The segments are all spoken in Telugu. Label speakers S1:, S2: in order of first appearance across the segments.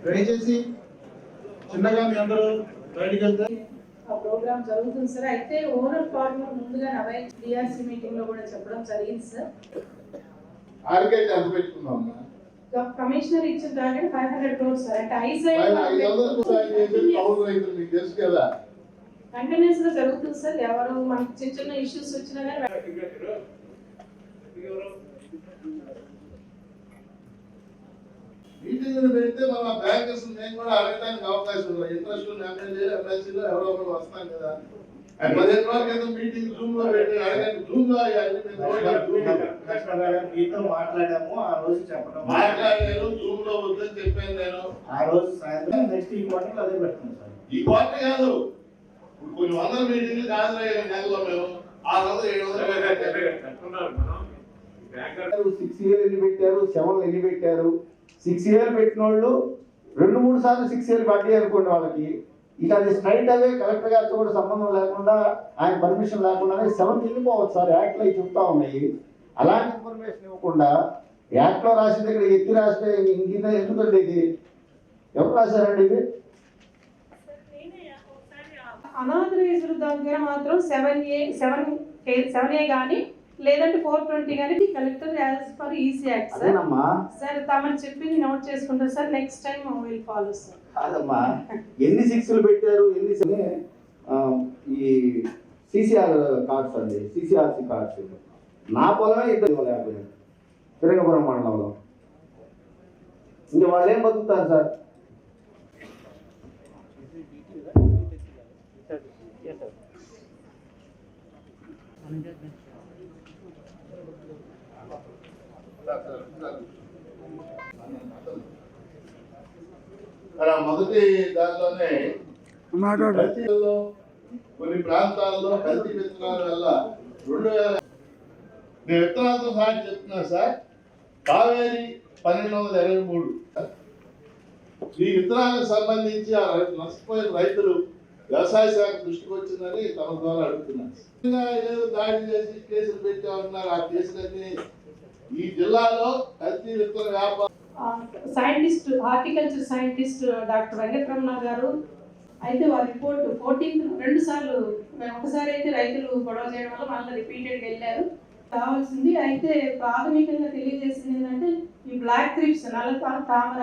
S1: దయచేసి చిన్నగా మీ అందరూ బయటికి వెళ్తే
S2: ఆ ప్రోగ్రామ్ జరుగుతుంది సార్. అయితే ఓవరాల్ ఫార్ములా ముందుగా అవైల్ డిఆర్సీ మీటింగ్ లో కూడా చెప్పడం జరిగింది సార్.
S1: టార్గెట్ ఎంత పెట్టుకున్నాం?
S2: కమిషనర్ ఇచ్చిన టార్గెట్ 500 crores సార్. అంటే ఐసైడ్
S1: మీకు తెలుసు కదా,
S2: కంటిన్యూస్ గా జరుగుతుంది సార్. ఎవరు మనకి చిన్న చిన్న ఇష్యూస్ వచ్చినా కానీ
S1: మీటింగ్ పెడితే మన బ్యాంకర్స్ నేను కూడా అడగడానికి అవకాశం ఉంది. ఇంట్రెస్ట్ ఉన్న ఎమ్మెల్సీలో ఎవరో ఒకరు వస్తాం కదా. 15 రోజుల క్రితం మీటింగ్ జూమ్ లో పెట్టి అడగండి. జూమ్ లో
S3: మీతో మాట్లాడాము. ఆ రోజు చెప్పడం
S1: మాట్లాడాను. జూమ్ లో వద్దని చెప్పాను నేను.
S3: ఆ రోజు సాయంత్రం నెక్స్ట్ ఈ క్వార్టర్ అదే పెడతాం సార్.
S1: ఈ క్వార్టర్ కాదు, కొన్ని వందల మీటింగ్లు హాజరయ్యే నెలలో మేము 600-700
S4: 6 years ఎన్ని పెట్టారు, 7 ఎన్ని పెట్టారు. 6 years పెట్టిన వాళ్ళు 2-3 సార్లు 6 years పడ్డాయి అనుకోండి వాళ్ళకి. ఇక అది స్ట్రైట్ అవే కలెక్టర్ గారితో కూడా సంబంధం లేకుండా ఆయన పర్మిషన్ లేకుండానే 7th వెళ్ళిపోవచ్చు సార్. యాక్ట్లో అవి చెప్తా ఉన్నాయి. అలాంటి ఇన్ఫర్మేషన్ ఇవ్వకుండా యాక్ట్లో రాసిన దగ్గర ఎత్తి రాస్తే ఇంకింత ఎందుకండి ఇది? ఎవరు రాశారండి ఇది?
S2: అనాథరైజ్డ్ దగ్గర మాత్రం 7A కానీ లేదంటే 420 కానీ collector as per EC act sir. Sir తమను చెప్పింది నోట్ చేసుకుంటారు sir. Next time will follow sir.
S4: కాదమ్మా, ఎన్ని 6లు పెట్టారు, ఎన్ని ఈ సిసిఆర్ కార్డ్స్ అండి, సిసిఆర్సి కార్డ్స్. నా పొలమే 250 తిరంగపురం మండలంలో. ఇంకా వాళ్ళు ఏం బతుకుతారు సార్?
S1: మొదటి దానిలోనే కొన్ని ప్రాంతాల్లో కల్తీ విత్తనాల వల్ల 2000 నేను విత్తనాలతో సహా చెప్తున్నా సార్. కావేరి 1223 ఈ విత్తనాలకు సంబంధించి ఆ నష్టపోయిన రైతులు వ్యవసాయ శాఖ దృష్టికి వచ్చిందని తమ ద్వారా అడుగుతున్నారు. ఏదో దాడి చేసి కేసులు పెట్టామన్నారు. ఆ కేసులన్నీ ఈ జిల్లాలో కల్తీ విత్తన వ్యాపారం
S2: scientist, horticulture scientist doctor Venkataramana గారు అయితే వారి రిపోర్ట్ 14th 2 సార్లు, ఒకసారి అయితే రైతులు గొడవ చేయడం వల్ల మళ్ళీ రిపీటెడ్గా వెళ్ళారు. కావాల్సింది అయితే ప్రాథమికంగా తెలియజేసింది ఏంటంటే ఈ బ్లాక్ థ్రిప్స్, నల్ల తామర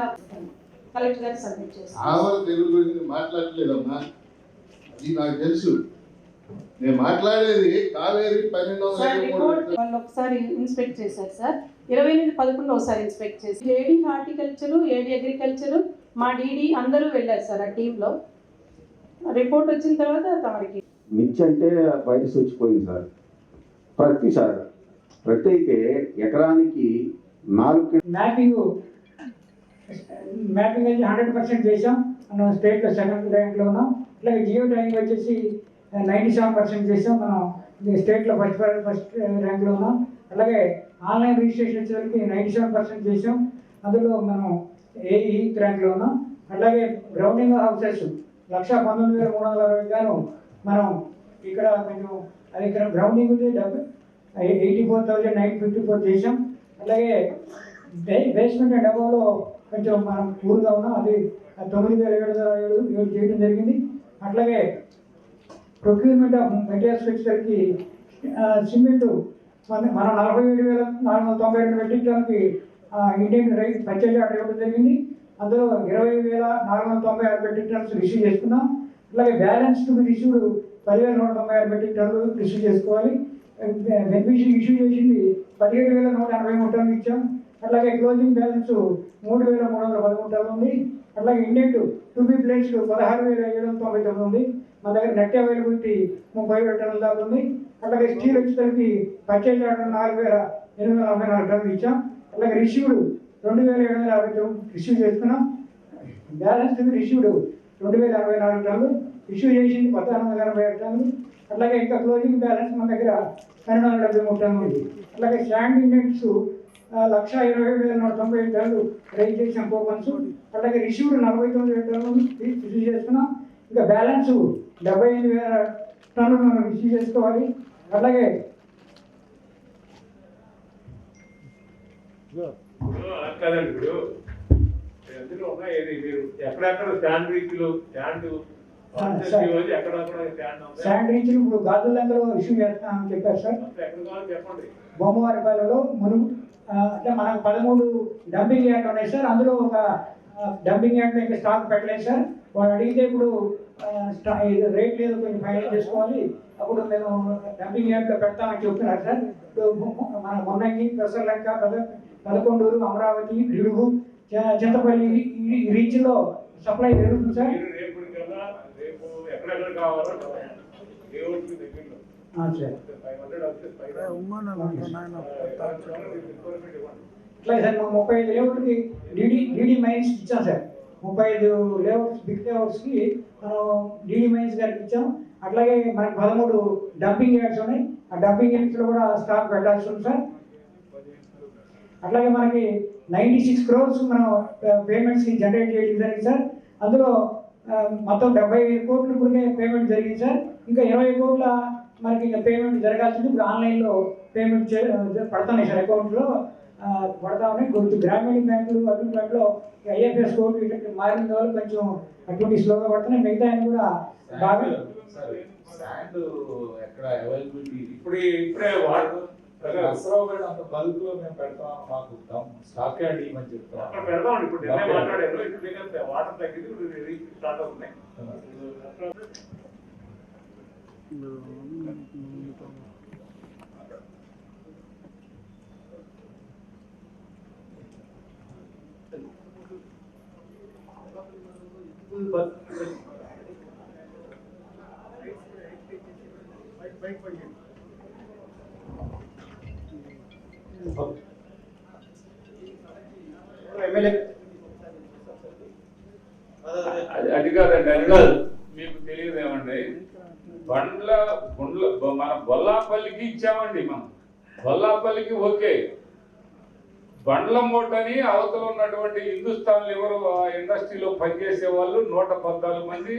S2: కలెక్టర్ గారు సబ్మిట్ చేస్తారు.
S1: తెలుగు గురించి మాట్లాడలేదమ్మా, ఇది నాకు తెలుసు. నేను మాట్లాడేది కావేరి 1223
S2: వాళ్ళు ఒకసారి ఇన్స్పెక్ట్ చేశారు సార్. 28-11 ఒకసారి ఇన్స్పెక్ట్ చేసి ఏడీ హార్టికల్చరు, ఏడీ అగ్రికల్చరు, మా డీడీ అందరూ వెళ్ళారు సార్. ఆ టీంలో రిపోర్ట్ వచ్చిన తర్వాత తమరికి
S4: మిర్చి అంటే వైరస్ వచ్చిపోయింది సార్. ప్రతి అయితే ఎకరానికి 4
S5: మ్యాపింగ్ అయితే 100% చేసాం. మనం స్టేట్లో 2nd ర్యాంక్లో ఉన్నాం. అలాగే జియో ట్యాగింగ్ వచ్చేసి 97% చేసాం. మనం స్టేట్లో ఫస్ట్ ర్యాంక్లో ఉన్నాం. అలాగే ఆన్లైన్ రిజిస్ట్రేషన్ వచ్చేసరికి 97% చేసాం. అందులో మనం 8th ర్యాంక్లో ఉన్నాం. అలాగే గ్రౌండింగ్ హౌసెస్ 119,360 గాను మనం ఇక్కడ కొంచెం అది ఇక్కడ గ్రౌండింగ్ 84,954 చేసాం. అలాగే బేస్మెంట్ అండ్ అబోవ్లో కొంచెం మనం పూర్గా ఉన్నాం. అది 9,707 చేయడం జరిగింది. అట్లాగే ప్రొక్యూర్మెంట్ ఆఫ్ మెటీరియల్స్ వచ్చేసరికి సిమెంటు మనం 47,492 మెట్రిక్ టన్నుకి ఇండియన్ రైస్ పర్చేజ్ ఆర్డర్ ఇవ్వడం జరిగింది. అందులో 20,496 మెట్రిక్ టన్స్ రిసీవ్ చేసుకున్నాం. అలాగే balance to be received 10,196 metric టన్నులు రిసీవ్ చేసుకోవాలి. బెనిఫిషియరీ ఇష్యూ చేసింది 17,183 టన్నులు ఇచ్చాం. అట్లాగే క్లోజింగ్ బ్యాలెన్స్ 3,313 టన్నులు ఉంది. అట్లాగే ఇండెంట్ టు బి ప్లేస్డ్ 16,799 ఉంది. మన దగ్గర నెట్ అవైలబిలిటీ 30,000 టన్నుల దాకా ఉంది. అట్లాగే స్టీల్ వచ్చేసరికి పర్చేజ్ ఆర్డర్ 4,844 టన్నులు ఇచ్చాం. అలాగే రిసీవ్డ్ 2,759 రిసీవ్ చేసుకున్నాం. బ్యాలెన్స్ రిసీవ్డ్ 2,064 టన్నులు, ఇష్యూ చేసింది 1,686 టన్నులు. అట్లాగే ఇంకా క్లోజింగ్ బ్యాలెన్స్ మన దగ్గర 1273 టన్నులు ఉంది. అట్లాగే స్టాండ్ ఇండెంట్స్ 1,20,190 టన్నులు రైజ్ చేసిన కూపన్స్. అట్లాగే రిసీవ్డ్ 49,000 టన్నులు రిసీవ్ చేసుకున్నాం. ఇంకా బ్యాలెన్స్ 78,000 టన్నులు మనం రిసీవ్ చేసుకోవాలి. అట్లాగే
S6: అలా కాదండి ఇప్పుడు ఎందులో ఉన్నాయి ఏది మీరు ఎక్కడెక్కడ స్టాండ్ రీచ్లు స్టాండ్ ఎక్కడెక్కడ స్టాండ్ ఉంది
S5: శాండ్ రీచ్లు ఇప్పుడు గాజులందరూ ఇష్యూ చేస్తామని చెప్పారు సార్.
S6: ఎక్కడ కావాలో చెప్పండి.
S5: బొమ్మవారిపాలెంలో మునుగు అంటే మనకు 13 డంపింగ్ యార్డ్ ఉన్నాయి సార్. అందులో ఒక డంపింగ్ యార్డ్ ఇంకా స్టాక్ పెట్టలేదు సార్. వాళ్ళు అడిగితే ఇప్పుడు రేట్ లేదు కొంచెం ఫైనల్ చేసుకోవాలి, అప్పుడు మేము డంపింగ్ యార్డ్లో పెడతామని చెప్తున్నారు సార్. ఇప్పుడు మన మొన్నంగి, పెసర్లంక, 11 అమరావతి, గిడుగు, చింతపల్లి ఈ రీచ్లో సప్లై జరుగుతుంది సార్.
S6: మీరు రేపు ఎక్కడెక్కడ కావాలో దేవుడికి దగ్గరలో
S5: సార్
S6: 500 వస్తే 500
S5: ఇట్లా సార్ మేము 35 లేఅవుట్కి డీడీ మైన్స్ ఇచ్చాం సార్. 35 లేఅవుట్స్, బిగ్ లేఅవుట్స్కి మనం డీడీ మైన్స్ గారికి ఇచ్చాం. అట్లాగే మనకి 13 డంపింగ్ యార్డ్స్ ఉన్నాయి. ఆ డంపింగ్ యార్డ్స్లో కూడా స్టాక్ పెట్టాల్సి ఉంది సార్. అట్లాగే మనకి 96 crores మనం పేమెంట్స్కి జనరేట్ చేయడం జరిగింది సార్. అందులో మొత్తం 75 కోట్లు ఇప్పటికే పేమెంట్ జరిగింది సార్. ఇంకా 20 కోట్ల మనకి ఇంకా పేమెంట్ జరగాల్సింది. ఇప్పుడు ఆన్లైన్లో పేమెంట్ పడుతున్నాయి సార్, అకౌంట్లో పడతా ఉన్నాయి. కొంచెం గ్రామీణ బ్యాంకులు, అటువంటి బ్యాంకులో ఐఎఫ్ఎస్ కోడ్ ఇటువంటి మారిన వాళ్ళు కొంచెం అటువంటి స్లోగా పడుతున్నాయి. మిగతా ఆయన కూడా బాగా
S7: శాండ్ ఎక్కడ అవైలబిలిటీ ఇప్పుడే వాడు నర్సరావుపేట అంత బల్క్ లో మేము పెడతాం, మాకు స్టాక్ యార్డ్ ఇవ్వమని చెప్తాం.
S6: అక్కడ పెడదామండి. ఇప్పుడు నిన్నే మాట్లాడారు, ఇప్పుడు వాటర్ తగ్గింది, ఇప్పుడు రీచ్ స్టార్ట్ అవుతున్నాయి. అది కాదండి, అది కాదు. మీకు తెలియదు ఏమండి, మన బొల్లాపల్లికి ఇచ్చామండి. మనం బొల్లాపల్లికి ఓకే, బండ్ల మూటని అవతల ఉన్నటువంటి హిందుస్థాన్ లివర్ ఇండస్ట్రీలో పనిచేసే వాళ్ళు 114 మంది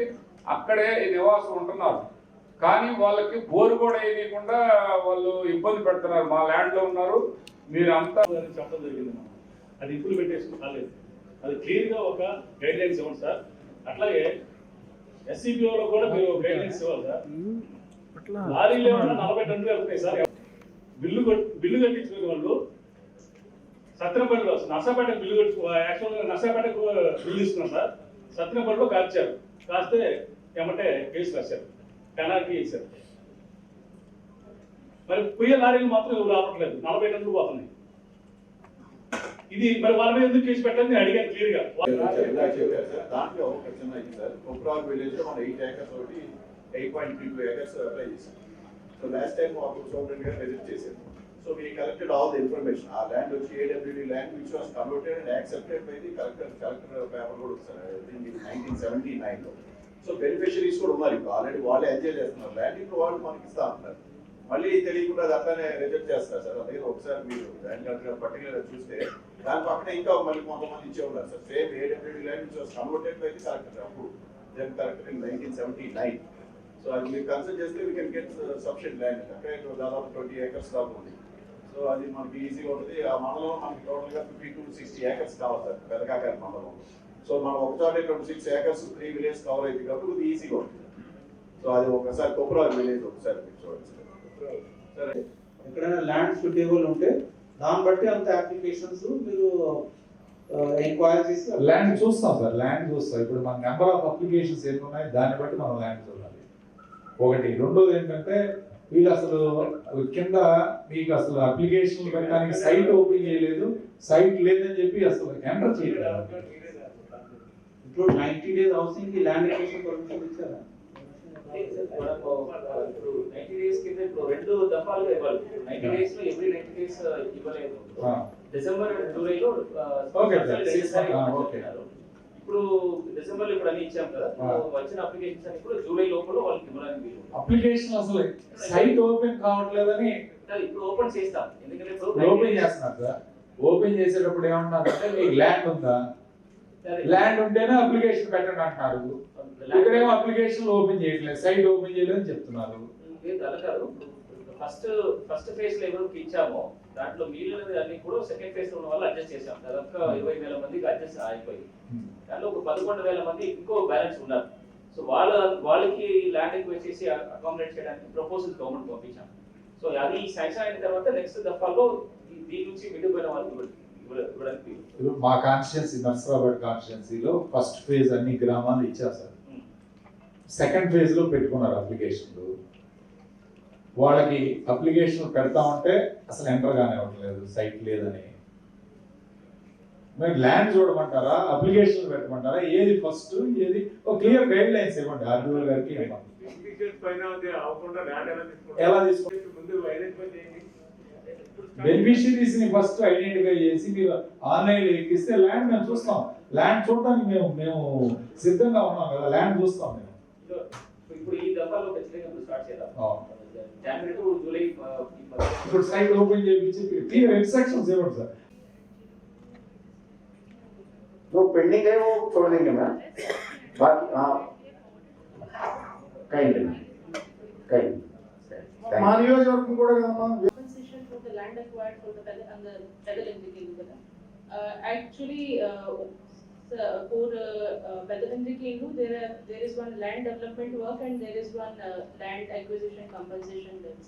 S6: అక్కడే నివాసం ఉంటున్నారు. కానీ వాళ్ళకి బోరు కూడా వేయకుండా వాళ్ళు ఇబ్బంది పెడుతున్నారు. మా ల్యాండ్లో ఉన్నారు, మీరు అంతా
S8: చెప్పడం జరిగింది. మనం అది ఇంప్లిమెంటేషన్ కాలేదు. అది క్లియర్గా ఒక గైడ్ లైన్స్ ఇవ్వండి సార్. అట్లాగే ఎస్సీపీఓలో కూడా మీరు గైడ్ లైన్స్ ఇవ్వాలి సార్. లారీలు ఏమన్నా 40 టన్నులు వెళ్తాయి సార్. బిల్లు కట్టించుకునే వాళ్ళు సత్యనపల్లిలో నర్సాపేట బిల్లు కట్టు, యాక్చువల్గా నర్సాపేటకు బిల్లు ఇస్తున్నాం సార్. సత్యనపల్లిలో కాల్చారు, కాస్తే ఏమంటే కేసు రాశారు, పెనాల్టీ ఇచ్చారు. మరి పొయ్యే లారీలు మాత్రం ఎవరు రావట్లేదు, 40 టన్నులు పోతున్నాయి. ఇది మరి వాళ్ళ మీద ఎందుకు కేసు పెట్టాలని అడిగాను క్లియర్గా.
S9: దాంట్లో ఒక చిన్న ఇది సార్, కుప్రాల్ విలేజ్ లో మనం 8 acres ఒకటి 8.32 acres అప్లై చేసాం. సో లాస్ట్ టైం మాకు సూపరింటెండెంట్ గారు విజిట్ చేశారు. So we collected all the information. ఆ ల్యాండ్ వచ్చి AWD land which was converted and accepted by the collector paper కూడా సార్ 1979 లో. సో బెనిఫిషరీస్ కూడా ఉన్నారు, ఇప్పుడు ఆల్రెడీ వాళ్ళే ఎంజాయ్ చేస్తున్నారు ల్యాండ్. ఇప్పుడు వాళ్ళు మనకి ఇస్తా అంటున్నారు, మళ్ళీ తెలియకుండా అది అట్లానే రిజెక్ట్ చేస్తారు సార్. అదే ఒకసారి మీరు ల్యాండ్ కలెక్టర్ పర్టికులర్ చూస్తే దాని పక్కన ఇంకా మళ్ళీ కొంతమంది ఇచ్చే ఉన్నారు sir. Same AWD land which was converted by the collector అప్పుడు then collector in 1979. సో అది మీరు కన్సిడర్ చేస్తే we can get sufficient land. అక్కడ దాదాపు 20 acres దాకా ఉంది. సో అది మనకి ఈజీగా ఉంటుంది. ఆ మండలంలో మనకి టోటల్గా 50 to 60 acres కావాలి సార్, పెదకాకారి మండలం. సో మనం ఒకసారి 26 acres 3 విలేజ్ కవర్ అయితే కాబట్టి ఇది ఈజీగా ఉంటుంది. సో అది ఒకసారి కొప్పరాలు విలేజ్ ఒకసారి మీరు చూడండి సార్.
S3: ఎక్కడైనా ల్యాండ్ సూటేబుల్ ఉంటే దాన్ని బట్టి అంత అప్లికేషన్స్ మీరు ఎంక్వైరీ చేసి
S7: ల్యాండ్ చూస్తాం సార్, ల్యాండ్ చూస్తాం. ఇప్పుడు మన నెంబర్ ఆఫ్ అప్లికేషన్స్ ఎన్ని ఉన్నాయి దాన్ని బట్టి మనం ల్యాండ్ చూడాలి. ఒకటి. రెండోది ఏంటంటే వీళ్ళు అసలు కింద మీకు అసలు అప్లికేషన్ పెట్టడానికి సైట్ ఓపెన్ చేయలేదు, సైట్ లేదని చెప్పి అసలు ఎంటర్ చేయలేదు.
S3: ఇప్పుడు 90 days హౌసింగ్ కి ల్యాండ్ ఎక్విజిషన్ పర్మిషన్ ఇచ్చారా?
S10: ఇప్పుడు 90 days కింద ఇప్పుడు 2 దఫాలుగా ఇవ్వాలి. 90 days లో ఎవ్రీ 90 days ఇవ్వలేదు. డిసెంబర్ జూలైలో ఇప్పుడు డిసెంబర్ లో ఇప్పుడు అన్ని ఇచ్చాం కదా, వచ్చిన అప్లికేషన్స్ అన్ని కూడా జూలై లోపల వాళ్ళకి ఇవ్వడానికి
S7: అప్లికేషన్ అసలు సైట్ ఓపెన్ కావట్లేదని
S10: ఇప్పుడు ఓపెన్ చేస్తాం. ఎందుకంటే
S7: ఓపెన్ చేస్తున్నారు సార్. ఓపెన్ చేసేటప్పుడు ఏమంటారంటే మీకు ల్యాండ్ ఉందా, ల్యాండ్ ఉంటేనే అప్లికేషన్ పెట్టండి అంటున్నారు. ఇక్కడేమో అప్లికేషన్ ఓపెన్ చేయట్లేదు, సైట్ ఓపెన్ చేయలేదు అని చెప్తున్నారు.
S10: ఫస్ట్ ఫేజ్ లో ఎవరికి ఇచ్చామో దాంట్లో మిగిలినది అన్ని కూడా సెకండ్ ఫేజ్ లో ఉన్న వాళ్ళు అడ్జస్ట్ చేశాం. దాదాపు 20,000 మందికి అడ్జస్ట్ అయిపోయి దాంట్లో ఒక 11,000 మంది ఇంకో బ్యాలెన్స్ ఉన్నారు. సో వాళ్ళకి ల్యాండ్ ఎక్వైర్ చేసి అకామిడేట్ చేయడానికి ప్రపోజల్ గవర్నమెంట్ పంపించాం. సో అది శాంక్షన్ అయిన తర్వాత నెక్స్ట్ దఫాలో దీని నుంచి విడిపోయిన వాళ్ళకి ఇవ్వడానికి.
S7: మా కాన్స్టిట్యున్సీ నర్సరాబాద్ కాన్స్టిట్యున్సీలో ఫస్ట్ ఫేజ్ అన్ని గ్రామాలు ఇచ్చారు సార్. సెకండ్ ఫేజ్ లో పెట్టుకున్నారు అప్లికేషన్లు. వాళ్ళకి అప్లికేషన్ పెడతా ఉంటే అసలు ఎంటర్ గానే ఉండలేదు, సైట్ లేదని. మీరు ల్యాండ్ చూడమంటారా, అప్లికేషన్ పెట్టమంటారా, ఏది ఫస్ట్ ఏది ఒక క్లియర్ గైడ్ లైన్స్ ఇవ్వండి ఆర్డీఓ గారికి. ఎలా తీసుకుంటారు? బెనిఫిషియరీస్ ని ఫస్ట్ ఐడెంటిఫై చేసి మీరు ఆన్లైన్ లో ఎక్కిస్తే ల్యాండ్ మేము చూస్తాం. ల్యాండ్ చూడడానికి మేము సిద్ధంగా ఉన్నాం కదా, ల్యాండ్ చూస్తాం మేము.
S10: ఇప్పుడు ఈ దఫాలో ఖచ్చితంగా స్టార్ట్ చేద్దాం. జనవరి టు జూలై
S7: ఇప్పుడు సైట్ ఓపెన్ చేయించి క్లియర్ ఇన్స్ట్రక్షన్స్ ఇవ్వండి సార్.
S4: जो पेंडिंग है वो छोड़ देंगे मैम, बाकी हाँ कहीं
S1: మా నియోజకవర్గం కూడా కదమ్మా
S2: compensation for the land acquired for the Pedalandrikelu kada. Actually, for Pedalandrikelu there is one land development work and there is one land acquisition compensation bills.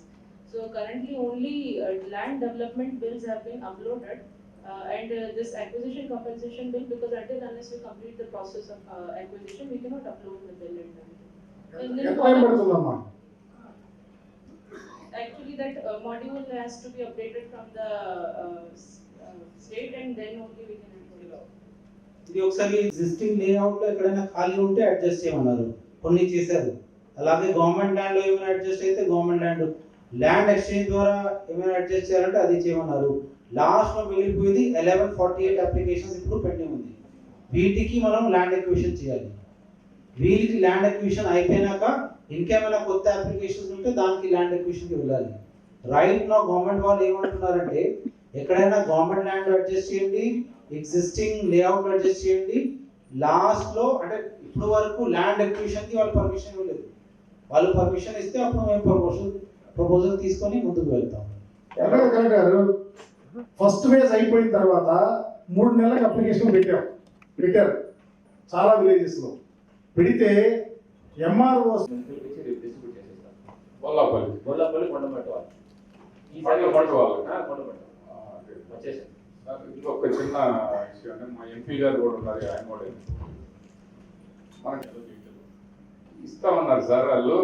S2: So currently only land development bills have been uploaded. And this acquisition compensation bill, because until unless we complete the process of acquisition, we cannot upload the bill. Actually, that module has to be updated from the state, and then only we can upload it.
S3: ఇది ఒకసారి ఎగ్జిస్టింగ్ లేఅవుట్ లో ఎక్కడైనా ఖాళీ ఉంటే అడ్జస్ట్ చేయమన్నారు, కొన్ని చేశారు. అలాగే గవర్నమెంట్ ల్యాండ్ లో ఏమైనా అడ్జస్ట్ అయితే గవర్నమెంట్ ల్యాండ్ ఎక్స్చేంజ్ ద్వారా ఏమైనా అడ్జస్ట్ చేయాలంటే అది చేయమన్నారు. లాస్ట్ లో మిగిలిపోయింది 1148 అప్లికేషన్స్ ఇప్పుడు పెండింగ్ ఉంది. వీటికి మనం ల్యాండ్ ఎక్విజిషన్ చేయాలి. వీటికి ల్యాండ్ ఎక్విజిషన్ అయిపోయినాక ఇంకేమైనా కొత్త అప్లికేషన్స్ ఉంటే దానికి ల్యాండ్ ఎక్విజిషన్కి వెళ్ళాలి. రైట్ నా గవర్నమెంట్ వాళ్ళు ఏమంటున్నారంటే ఎక్కడైనా గవర్నమెంట్ ల్యాండ్ అడ్జస్ట్ చేయండి, ఎగ్జిస్టింగ్ లేఅవుట్ అడ్జస్ట్ చేయండి. లాస్ట్ లో అంటే ఇప్పుడు వరకు ల్యాండ్ ఎక్విజిషన్కి వాళ్ళు పర్మిషన్ ఇవ్వలేదు. వాళ్ళు పర్మిషన్ ఇస్తే అప్పుడు మేము ప్రపోజల్ తీసుకొని ముందుకు వెళ్తాం.
S1: ఫస్ట్ ఫేజ్ అయిపోయిన తర్వాత 3 నెలలకు అప్లికేషన్ పెట్టారు చాలా విలేజెస్ లో. పెడితే ఎంఆర్ఓ
S10: బొల్లపల్లి కొండమట్టవాలి వచ్చేసి.
S6: ఇంకొక చిన్న విషయం అంటే మా ఎంపీ గారు కూడా ఉన్నారు, ఆయన కూడా మనకి ఇస్తామన్నారు సార్ వాళ్ళు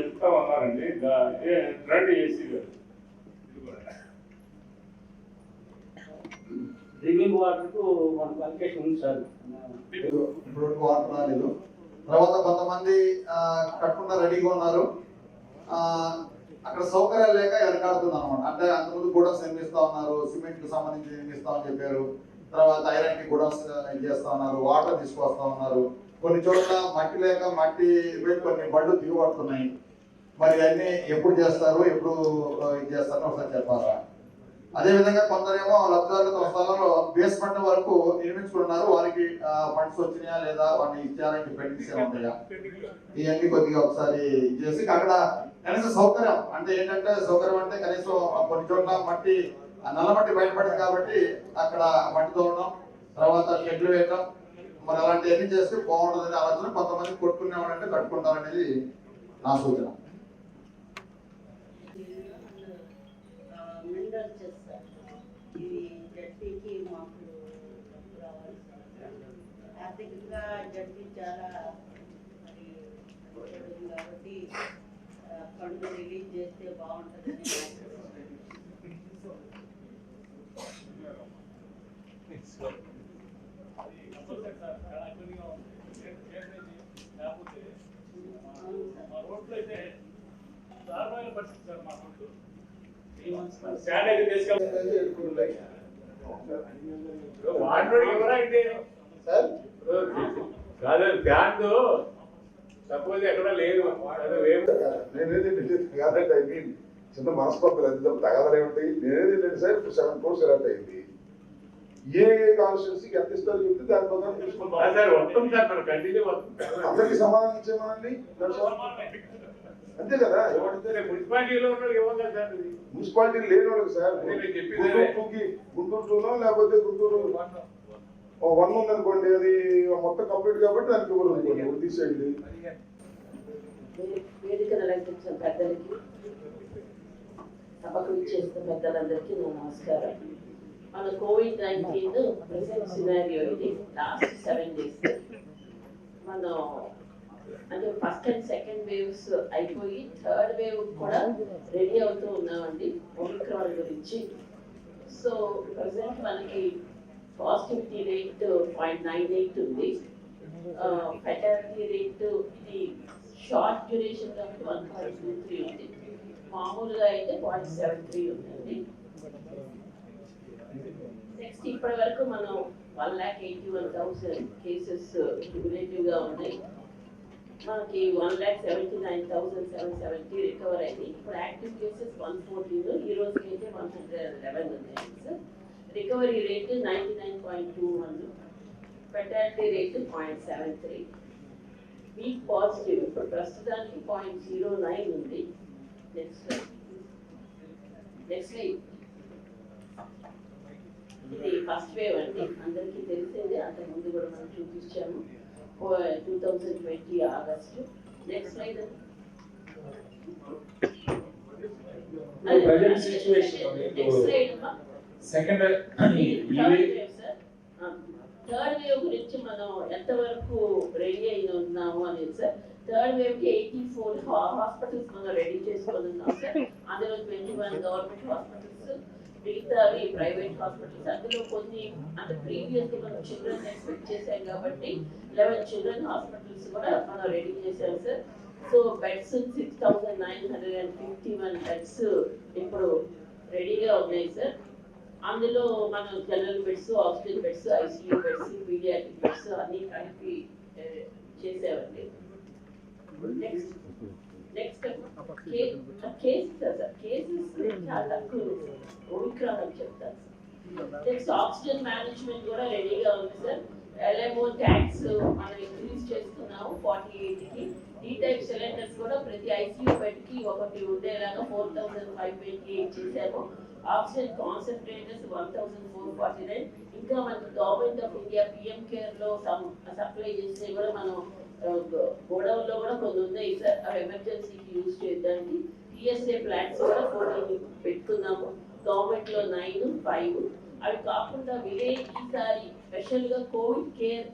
S6: ఇస్తామన్నారండి. రండి ఏసీ గారు
S3: డ్రింకింగ్ వాటర్ కు మనకు అప్లికేషన్ ఉంది సార్.
S11: ఇప్పుడు వాటర్ రాలేదు. తర్వాత కొంతమంది కట్టకుండా రెడీగా ఉన్నారు. అక్కడ సౌకర్యాలు లేక వెనకాడుతుంది అనమాట. అంటే అంతకుముందు గూడౌన్స్ నిర్మిస్తా ఉన్నారు, సిమెంట్ కి సంబంధించి నిర్మిస్తామని చెప్పారు. తర్వాత ఐరన్ కి గూడౌన్స్ చేస్తా ఉన్నారు, వాటర్ తీసుకొస్తా ఉన్నారు. కొన్ని చోట్ల మట్టి లేక మట్టి కొన్ని బళ్ళు దిగుబడుతున్నాయి. మరి అన్ని ఎప్పుడు చేస్తారు, ఎప్పుడు ఇది చేస్తారో ఒకసారి చెప్పాలా. అదేవిధంగా కొందరేమో లబ్ధిదారుల స్థలంలో బేస్మెంట్ వరకు నిర్మించుకున్నారు, వారికి ఫండ్స్ వచ్చినాయా లేదా, వాటిని ఇచ్చారంటే పెండింగ్స్ ఉంటాయా, ఇవన్నీ కొద్దిగా ఒకసారి చేసి అక్కడ కనీసం సౌకర్యం అంటే ఏంటంటే సౌకర్యం అంటే కనీసం కొన్ని చోట్ల మట్టి నల్ల మట్టి బయటపడింది కాబట్టి అక్కడ మట్టి తోడడం, తర్వాత షెడ్లు వేయడం, మరి అలాంటివన్నీ చేస్తే బాగుంటుందని ఆలోచన. కొంతమంది కొట్టుకునేవాడంటే కట్టుకుంటారనేది నా సూచన.
S12: జడ్పీకి మాకు రావాలి. ఆర్థికంగా జడ్పీ చాలా మరి కాబట్టి ఫండ్ రిలీజ్ చేస్తే బాగుంటుందని
S6: సపోజ్ ఎక్కడ లేదు
S13: చిన్న మనస్పర్ధలు ఎంత తగదలే ఉంటాయి. నేనేది లేదు సార్, ఇప్పుడు 7 crores ఎలక్ట్ అయింది. ఏ కాన్స్టిట్యూన్సీకి ఎంత ఇస్తారో చెప్తే దాని ప్రకారం తీసుకుంటాం.
S6: కంటిన్యూ
S13: అందరికి సమాధానం ఇచ్చేమనండి. అంతే కదా ఎవరైతే
S6: మున్సిపాలిటీలో ఉన్న ఇవ్వాలి సార్ ఇది.
S13: మున్సిపాలిటీ లేని వాళ్ళకి సార్
S6: అదే నేను చెప్పింది
S13: గుంటూరు
S6: అదే.
S13: టూకి గుంటూరు టూనో లేకపోతే గుంటూరు 1 ఉందనుకోండి, అది మొత్తం కంప్లీట్ కాబట్టి దానికి ఎవరు అనుకోండి ఒకటి తీసేయండి.
S12: వేదికను అలంకరించిన పెద్దలకి, సభకు ఇచ్చేసిన పెద్దలందరికీ నా నమస్కారం. మన COVID-19 ప్రెసెంట్ సినారియో ఇది. లాస్ట్ 7 days మనం అంటే ఫస్ట్ అండ్ సెకండ్ వేవ్స్ అయిపోయి థర్డ్ వేవ్ కూడా రెడీ అవుతూ ఉన్నామండి ఒమిక్రాన్ గురించి. సో ప్రజెంట్ మనకి పాజిటివిటీ రేట్ 0.98 ఉంది. ఫెటాలిటీ రేట్ ఇది షార్ట్ డ్యూరేషన్ కాబట్టి 1.23 ఉంది. మామూలుగా అయితే 0.73 ఉందండి. నెక్స్ట్ ఇప్పటి వరకు మనం 1,81,000 కేసెస్ క్యూములేటివ్ గా ఉన్నాయి. మనకి 1,79,770 రికవర్ అయింది. ఇప్పుడు యాక్టివ్ కేసెస్ 114, ఈ రోజుకి అయితే 111 ఉన్నాయి sir. Recovery rate 99.21, fatality rate 0.73. Week positive ఇప్పుడు ప్రస్తుతానికి 0.09 ఉంది. నెక్స్ట్ ఇది ఫస్ట్ వేవ్ అండి, అందరికీ తెలిసిందే. అంతకుముందు కూడా మనం చూపించాము 2020 August. Next slide.
S7: Present situation
S12: next slide.
S7: Second
S12: third wave గురించి మనం ఎంతవరకు రెడీ అయి ఉన్నాము అనేది సార్. థర్డ్ వేవ్ కి 84 హాస్పిటల్స్ మనం రెడీ చేసుకొని ఉన్నాం సార్. అందులో 21 గవర్నమెంట్ హాస్పిటల్స్, మిగతావి ప్రైవేట్ హాస్పిటల్స్. అందులో కొన్ని అంటే ప్రీవియస్ మనం చిల్డ్రన్ ఎక్స్పెక్ట్ చేశాం కాబట్టి 11 చిల్డ్రన్ హాస్పిటల్స్ కూడా మనం రెడీ చేశాం సార్. సో బెడ్స్ 6,951 బెడ్స్ ఇప్పుడు రెడీగా ఉన్నాయి సార్. అందులో మనం general beds, oxygen beds, ICU beds, paediatric beds అన్ని కలిపి చేసామండి. నెక్స్ట్ కేసెస్ చాలా తక్కువ ఒమిక్రాన్ అని చెప్తారు. నెక్స్ట్ ఆక్సిజన్ మేనేజ్మెంట్ కూడా రెడీగా ఉంది సార్. LMO ట్యాంక్స్ మనం ఇంక్రీజ్ చేస్తున్నాము 48కి. ఈ టైప్ సిలిండర్స్ కూడా ప్రతి ఐసీయూ బెడ్ కి ఒకటి ఉండేలాగా 4,528 చేశాము. Oxygen concentrators 1,449. ఇంకా మనకి government of India PM care లో సప్లై చేసినవి కూడా మనం గోడౌన్ లో కూడా కొన్ని ఉన్నాయి సార్. అవి ఎమర్జెన్సీకి యూజ్ చేయడానికి. PSA ప్లాంట్స్ కూడా 14 పెట్టుకున్నాము. గవర్నమెంట్ లో 9, 5. అవి కాకుండా విలేజ్ ఈసారి స్పెషల్ గా కోవిడ్ కేర్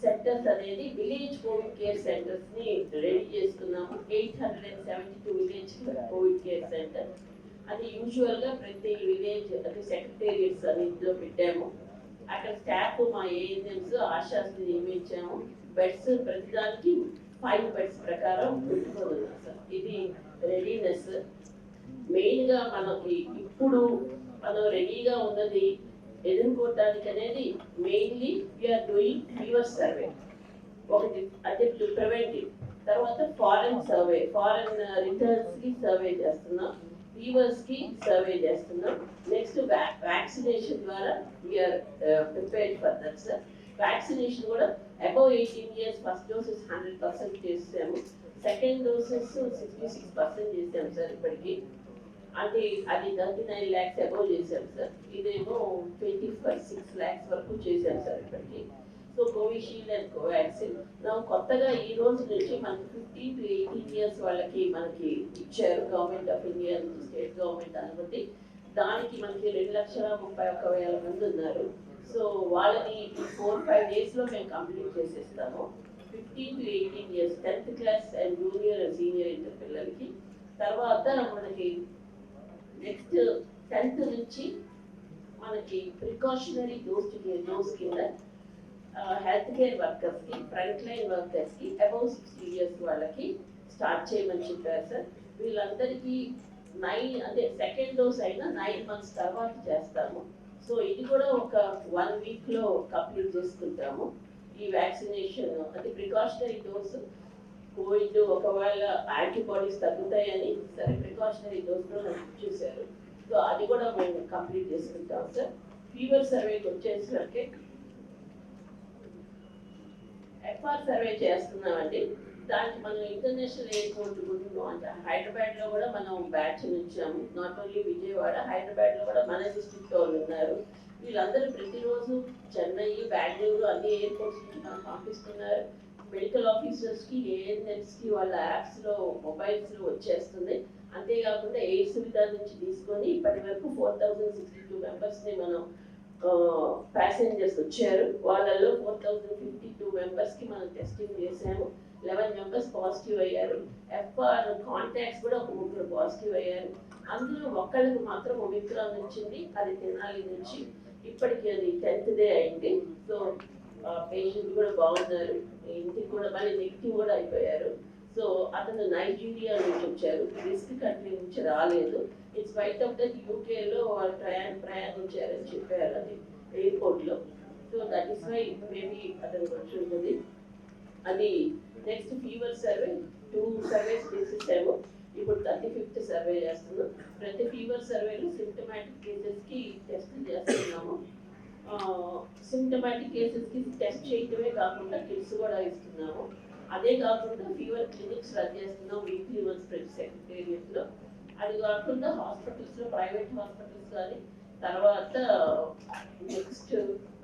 S12: సెంటర్స్ అనేది విలేజ్ కోవిడ్ కేర్ సెంటర్స్ ని రెడీ చేస్తున్నాము. 872 విలేజ్ కోవిడ్ కేర్ సెంటర్. అది యూజువల్ గా ప్రతి విలేజ్ అంటే సెక్రటేరియట్స్ అన్నింటిలో పెట్టాము. అక్కడ స్టాఫ్ మా ANMs ఆశాస్ నియమించాము. బెడ్స్ ప్రతిదానికి 5 బెడ్స్ ప్రకారం పెట్టుకోవాలి సార్. ఇది రెడీనెస్. మెయిన్ గా మనకి ఇప్పుడు మనం రెడీగా ఉన్నది ఎదుర్కోవటానికి అనేది mainly we are doing fever survey ఒకటి, అంటే ప్రివెంటివ్. తర్వాత ఫారెన్ సర్వే, ఫారెన్ రిటర్న్స్ కి సర్వే చేస్తున్నాం, ఫీవర్స్ కి సర్వే చేస్తున్నాం. నెక్స్ట్ వ్యాక్సినేషన్ ద్వారా we are prepared for that sir. Vaccination కూడా అబౌవ్ 18 years ఫస్ట్ డోసెస్ 100% చేసాము. సెకండ్ డోసెస్ 66% చేసాము సార్ ఇప్పటికి. అంటే అది 39 lakhs అబౌవ్ చేసాము సార్. ఇదేమో 26 lakhs వరకు చేసాము సార్ ఇప్పటికి. సో కోవిషీల్డ్ అండ్ కోవాక్సిన్ కొత్తగా ఈ రోజు నుంచి మనకి 15 to 18 years వాళ్ళకి మనకి ఇచ్చారు గవర్నమెంట్ ఆఫ్ ఇండియా నుంచి, స్టేట్ గవర్నమెంట్ అనుకుంటే. దానికి మనకి 2,31,000 మంది ఉన్నారు. సో వాళ్ళని 4-5 days లో మేము కంప్లీట్ చేసేస్తాము. 15 to 18 years 10th class and junior and senior inter పిల్లలకి. తర్వాత మనకి నెక్స్ట్ 10th నుంచి మనకి ప్రికాషనరీ డోస్ కింద హెల్త్ కేర్ వర్కర్స్ కి, ఫ్రంట్ లైన్ వర్కర్స్ కి అబౌవ్ 60 years వాళ్ళకి స్టార్ట్ చేయమని చెప్పారు సార్. వీళ్ళందరికీ 9 అంటే సెకండ్ డోస్ అయినా 9 months తర్వాత చేస్తాము. సో ఇది కూడా ఒక 1 week లో కంప్లీట్ చేసుకుంటాము. ఈ వ్యాక్సినేషన్ అంటే ప్రికాషనరీ డోస్ కోవిడ్ ఒకవేళ యాంటీబాడీస్ తగ్గుతాయని సరే ప్రికాషనరీ డోస్లో చూశారు. సో అది కూడా మేము కంప్లీట్ చేసుకుంటాం సార్. ఫీవర్ సర్వేకి వచ్చేసరికి FR సర్వే చేస్తున్నామండి. దానికి మనం ఇంటర్నేషనల్ ఎయిర్పోర్ట్ కూడా అంటే హైదరాబాద్లో కూడా మనం బ్యాచ్ ఉంచాము. నాట్ ఓన్లీ విజయవాడ, హైదరాబాద్లో కూడా మన డిస్ట్రిక్ట్ వాళ్ళు ఉన్నారు. వీళ్ళందరూ ప్రతిరోజు చెన్నై, బెంగళూరు అన్ని ఎయిర్పోర్ట్స్ నుంచి మనం పంపిస్తున్నారు. మెడికల్ ఆఫీసర్స్కి, ఏఎన్ఎంస్కి వాళ్ళ యాప్స్లో, మొబైల్స్లో వచ్చేస్తుంది. అంతేకాకుండా ఎయిర్ సువిధ నుంచి తీసుకొని ఇప్పటి వరకు 4062 మెంబర్స్ని మనం ప్యాసింజర్స్ వచ్చారు. వాళ్ళల్లో 4052 మెంబర్స్కి మనం టెస్టింగ్ చేసాము. 11 మెంబర్స్ పాజిటివ్ అయ్యారు. ఎఫ్ఆర్ కాంటాక్ట్స్ కూడా ఒక 3 పాజిటివ్ అయ్యారు. అందులో ఒక్కళ్ళకి మాత్రం ఒమిక్రాన్ వచ్చింది, అది తెనాలి నుంచి. ఇప్పటికీ అది 10th డే అయింది. సో పేషెంట్ కూడా బాగున్నారు, ఇంటికి కూడా మళ్ళీ నెగిటివ్ కూడా అయిపోయారు. సో అతను నైజీరియా నుంచి వచ్చారు, రిస్క్ కంట్రీ నుంచి రాలేదు. ఇన్ స్పైట్ ఆఫ్ దట్ యూకేలో వాళ్ళు ప్రయాణించారని చెప్పారు అది ఎయిర్పోర్ట్లో. So that is why maybe అతనికి వచ్చి ఉంటుంది. అది నెక్స్ట్ ఫీవర్ సర్వే 2 సర్వేస్ చేసేసాము. ఇప్పుడు 35th సర్వే చేస్తున్నాం. ప్రతి ఫీవర్ సర్వేలో సిమ్టమాటిక్ కేసెస్కి టెస్ట్ చేస్తున్నాము. సిమ్టమాటిక్ కేసెస్కి టెస్ట్ చేయటమే కాకుండా కిట్స్ కూడా ఇస్తున్నాము. అదే కాకుండా ఫీవర్ క్లినిక్స్ రన్ చేస్తున్నాం వీక్లీ వన్స్ ప్రతి సెక్రటేరియట్లో. అది కాకుండా హాస్పిటల్స్లో, ప్రైవేట్ హాస్పిటల్స్ కానీ, తర్వాత నెక్స్ట్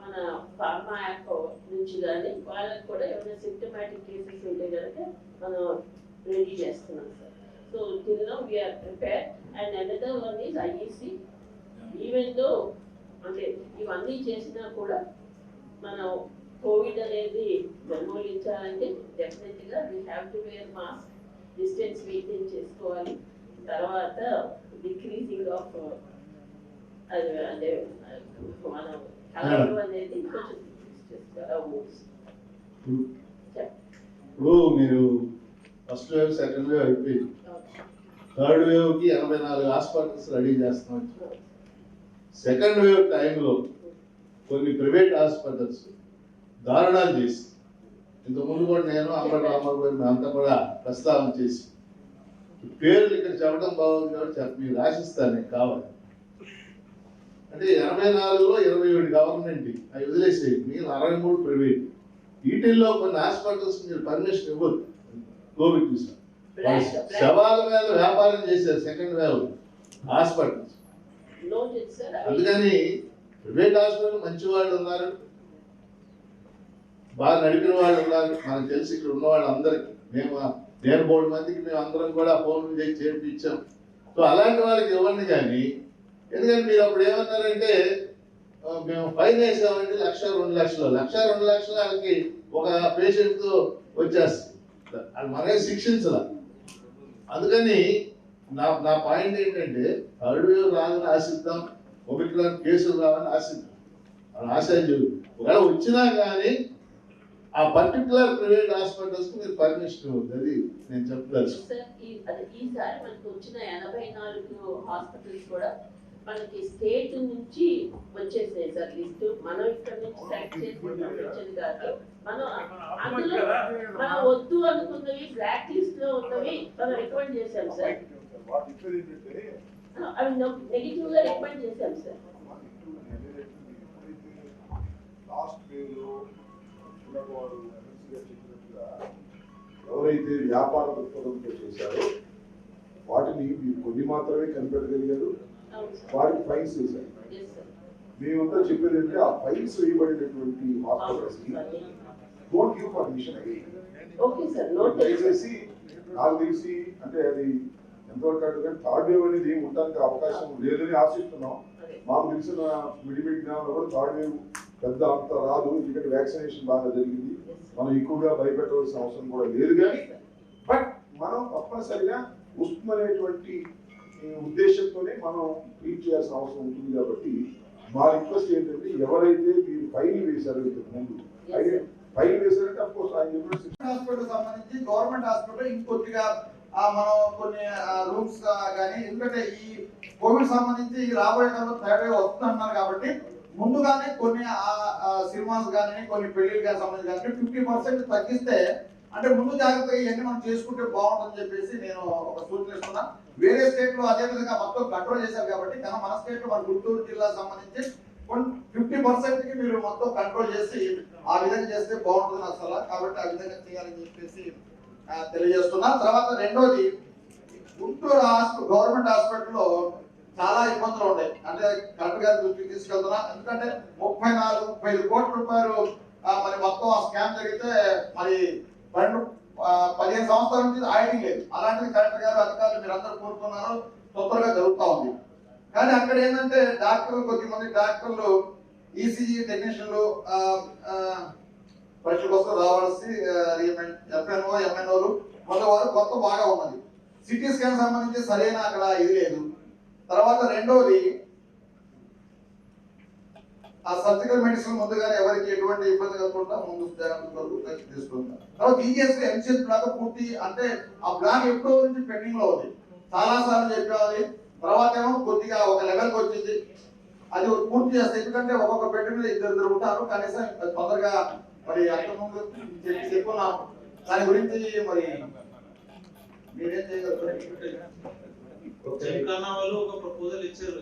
S12: మన ఫార్మా యాప్ నుంచి కానీ వాళ్ళకి కూడా ఏమైనా సిమ్టమాటిక్ కేసెస్ ఉంటే కనుక మనం రెడీ చేస్తున్నాం sir. So till now we are prepared. And another one is IEC. Even though అంటే ఇవన్నీ చేసినా కూడా మనం కోవిడ్ అనేది నిర్మూలించాలంటే డెఫినెట్గా we have to wear mask, distance maintain చేసుకోవాలి. తర్వాత డిక్రీజింగ్ ఆఫ్ అంటే మనం కలర్ అనేది కొంచెం
S1: ఇప్పుడు మీరు ఫస్ట్ వేవ్, సెకండ్ వేవ్ అయిపోయింది. థర్డ్ వేవ్కి 84 హాస్పిటల్స్ రెడీ చేస్తున్నాం. సెకండ్ వేవ్ టైంలో కొన్ని ప్రైవేట్ హాస్పిటల్స్ దారుణాలు చేసి, ఇంతకుముందు కూడా నేను అంబటి రామారావు అంతా కూడా ప్రస్తావన చేసి, పేర్లు ఇక్కడ చెప్పడం బాగుంది కాబట్టి మీరు రాసిస్తాను, నేను కావాలి అంటే 84లో 27 గవర్నమెంట్ అవి వదిలేసేది, మీరు 63 ప్రైవేట్. వీటిల్లో కొన్ని హాస్పిటల్స్ మీరు పర్మిషన్ ఇవ్వద్దు. కోవిడ్ చూసాం, శవాల మీద వ్యాపారం చేశారు సెకండ్ వేవ్ హాస్పిటల్స్. అందుకని ప్రైవేట్ హాస్పిటల్ మంచి వాళ్ళు ఉన్నారు, బాగా నడిపిన వాళ్ళు ఉన్నారు. మనకు తెలిసి ఇక్కడ ఉన్న వాళ్ళందరికీ నేను 3 మందికి మేము అందరం కూడా ఫోన్లు చేసి చేయించాం. సో అలాంటి వాళ్ళకి ఇవ్వండి. కానీ ఎందుకంటే మీరు అప్పుడు ఏమన్నారంటే మేము ఫైన్ వేసామండి 1,00,000, 2 లక్షలు, 1,00,000, 2 లక్షలు వాళ్ళకి ఒక పేషెంట్తో వచ్చేస్తుంది. అది మనమే శిక్షించాల. అందుకని నా పాయింట్ ఏంటంటే థర్డ్ వేవ్ రాదని ఆశిద్దాం, ఒమిక్రాన్ కేసులు రావాలని ఆశిద్దాం, ఆశాజీవులు. ఒకవేళ వచ్చినా కానీ ఆ పర్టికులర్ ప్రైవేట్ హాస్పిటల్స్ కి మీరు పర్మిషన్ ఇవ్వద్దు. అది నేను చెప్తాను
S12: సార్. ఈసారి మనకు వచ్చిన 84 హాస్పిటల్స్ కూడా మనకి స్టేట్ నుంచి వచ్చేసాయి సార్ లిస్టు. మనం ఇక్కడ నుంచి సెలెక్ట్ చేసి పంపించేది కాదు. మనం అందులో మనం వద్దు అనుకున్నవి బ్లాక్ లిస్ట్ లో ఉన్నవి మనం రికమెండ్ చేశాం సార్. అవి నెగిటివ్ గా రికమెండ్ చేశాం సార్.
S13: ఎవరైతే వ్యాపార దృక్పథంతో చేశారో వాటిని మీరు కొన్ని మాత్రమే కనిపెట్టగలిగారు, వారికి ఫైన్స్ వేశారు. మేమంతా చెప్పేది అంటే ఆ ఫైన్స్ వేయబడినటువంటి హాస్పిటల్స్ కి డోంట్ గివ్ పర్మిషన్ అగైన్. దయచేసి నాకు తెలిసి అంటే అది ఎంతవరకు అంటే థర్డ్ వేవ్ అనేది ఉండడానికి అవకాశం లేదని ఆశిస్తున్నాం. మాకు తెలిసిన మిడిమిడ్ జ్ఞానంలో కూడా థర్డ్ వేవ్ పెద్ద అంత రాదు, ఎందుకంటే వ్యాక్సినేషన్ బాగా జరిగింది. మనం ఎక్కువగా భయపెట్టవలసిన అవసరం కూడా లేదు. కానీ బట్ మనం తప్పనిసరిగా వస్తుందనేటువంటి ఉద్దేశంతోనే మనం ట్రీట్ చేయాల్సిన అవసరం ఉంటుంది. కాబట్టి మా రిక్వెస్ట్ ఏంటంటే ఎవరైతే మీరు ఫైల్ వేశారో ఇంతకు ముందు ఫైల్ వేశారంటే అఫ్ కోర్స్
S11: హాస్పిటల్ సంబంధించి గవర్నమెంట్ హాస్పిటల్ ఇంకొద్దిగా మనం కొన్ని రూమ్స్ కానీ, ఎందుకంటే ఈ కోవిడ్ సంబంధించి రాబోయే కాలంలో థర్డ్ వేవ్ వస్తుందన్నారు కాబట్టి ముందుగానే కొన్ని సినిమాస్ కానీ కొన్ని పెళ్లిళ్ళు కానీ సంబంధించి కానీ 50% తగ్గిస్తే అంటే ముందు జాగ్రత్తగా ఇవన్నీ మనం చేసుకుంటే బాగుంటుందని చెప్పేసి నేను ఒక సూచన ఇస్తున్నా. వేరే స్టేట్ లో అదే విధంగా మొత్తం కంట్రోల్ చేశారు కాబట్టి కానీ మన స్టేట్ లో మన గుంటూరు జిల్లా సంబంధించి 50% కి మీరు మొత్తం కంట్రోల్ చేసి ఆ విధంగా చేస్తే బాగుంటుంది అసలు. కాబట్టి ఆ విధంగా చేయాలని చెప్పేసి తెలియజేస్తున్నా. తర్వాత రెండోది, గుంటూరు గవర్నమెంట్ హాస్పిటల్లో చాలా ఇబ్బందులు ఉన్నాయి. అంటే కలెక్టర్ గారి దృష్టికి తీసుకెళ్తున్నా. ఎందుకంటే 34-35 కోట్ల రూపాయలు మరి మొత్తం ఆ స్కామ్ జరిగితే మరి 15 సంవత్సరాల నుంచి ఆడిటింగ్ లేదు. అలాంటిది కలెక్టర్ గారు అధికారులు మీరందరూ కోరుకున్నారు, తొందరగా జరుగుతూ ఉంది. కానీ అక్కడ ఏంటంటే కొద్దిమంది డాక్టర్లు ఈసీజీ టెక్నీషియన్లు పరీక్షల కోసం రావాల్సి ఎఫ్ఎన్ఓ ఎంఎన్ఓలు కొంతవారు కొత్త బాగా ఉన్నది. సిటీ స్కాన్ సంబంధించి సరైన అక్కడ ఇది లేదు. తర్వాత రెండోది, ఆ సర్జికల్ మెడిసిన్ ముందుగానే ఎవరికి ఎటువంటి ఇబ్బంది కలగకుండా ముందు జాగ్రత్తలు తీసుకుంటారు. తర్వాత ఈజీఎస్ ఎంసీఎస్ బ్లాక్ పూర్తి అంటే ఆ బ్లాక్ ఎప్పుడో నుంచి పెండింగ్ లో ఉంది. చాలా సార్లు చెప్పాలి. తర్వాత ఏమో కొద్దిగా ఒక లెవెల్కి వచ్చింది, అది పూర్తి చేస్తే. ఎందుకంటే ఒక్కొక్క బెడ్ మీద ఇద్దరు ఉంటారు, కనీసం తొందరగా మరి అంతకుముందు చెప్పుకున్నాం. దాని గురించి మరి మీరేం చేయగలుగుతారు?
S3: వాళ్ళు ఒక ప్రపోజల్ ఇచ్చారు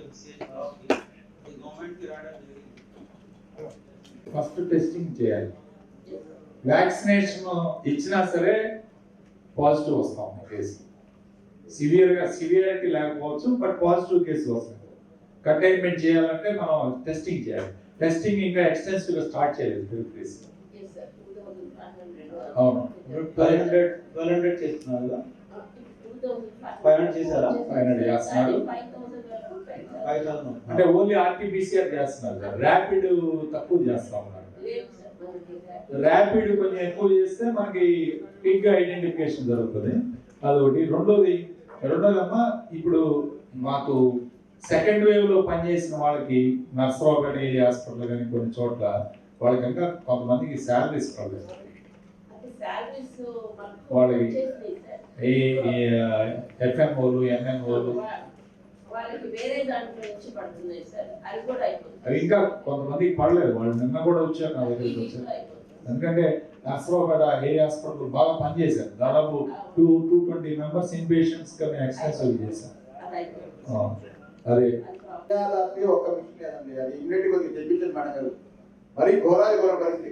S3: గవర్నమెంట్ కి రావడం జరిగింది.
S7: ఫస్ట్ టెస్టింగ్ చేయాలి. వ్యాక్సినేషన్ ఇచ్చినా సరే పాజిటివ్ వస్తా ఉన్నాయి కేసు. సివియారిటీ లేకపోవచ్చు, బట్ పాజిటివ్ కేసు వస్తుంది. కంటైన్మెంట్ చేయాలంటే మనం టెస్టింగ్ చేయాలి. టెస్టింగ్ ఇంకా ఎక్స్టెన్సివ్ గా స్టార్ట్ చేయలేదు ఫిలిపీన్స్. అవును,
S3: 1200 చేస్తున్నారు కదా, 500 చేశారా?
S7: 500 చేస్తున్నారు.
S3: 5000
S7: అంటే ఓన్లీ ఆర్టీపీసీఆర్ చేస్తున్నారు సార్. ర్యాపిడ్ తక్కువ చేస్తా ఉన్నారు. ర్యాపిడ్ కొంచెం ఎక్కువ చేస్తే మనకి క్విక్ గా ఐడెంటిఫికేషన్ జరుగుతుంది. అదొకటి. రెండోదమ్మా, ఇప్పుడు మాకు సెకండ్ వేవ్ లో పనిచేసిన వాళ్ళకి నర్సరావుపేట ఏరియా హాస్పిటల్ కానీ కొన్ని చోట్ల వాళ్ళకి ఇంకా కొంతమందికి శాలరీస్ పడలేదు. వాళ్ళకి ఎఫ్ఎంఓలు ఎంఎన్ఓలు అవి ఇంకా కొంతమందికి పడలేదు. వాళ్ళు నిన్న కూడా వచ్చారు నా దగ్గరికి వచ్చారు. ఎందుకంటే నర్సరావుపేట ఏరియా హాస్పిటల్ బాగా పనిచేశారు. దాదాపు 220 మెంబర్స్ ఇన్ పేషెంట్స్ కానీ ఎక్స్టెన్సివ్ చేశారు. అదే
S11: ఒక మిషన్ లేదండి, అది ఇమ్మీడియట్ గా తెప్పించండి మేడం గారు. మరి ఘోర పరిస్థితి.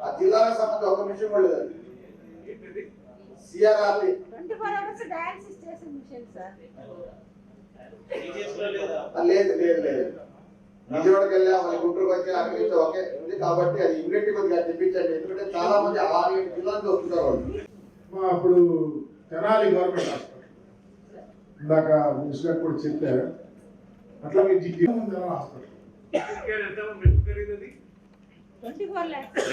S11: ఆ జిల్లాకు సంబంధించి ఒక మిషన్ కూడా లేదండి. సిఆర్ఆర్టీ
S14: 24 hours డయాలసిస్ చేసే మిషన్ సార్
S11: లేదు. విజయవాడకి వెళ్ళా, మళ్ళీ గుంటూరుకి వచ్చి అక్కడికి వచ్చి ఓకే ఉంది. కాబట్టి అది ఇమ్మీడియట్ గా తెప్పించండి. ఎందుకంటే చాలా మంది 6-7 జిల్లాల నుంచి వస్తున్నారు వాళ్ళు.
S13: అప్పుడు తెనాలి గవర్నమెంట్ హాస్పిటల్ ఇందాక మినిస్టర్ గారు కూడా చెప్పారు. అట్లాగే హాస్పిటల్
S14: 24 lakhs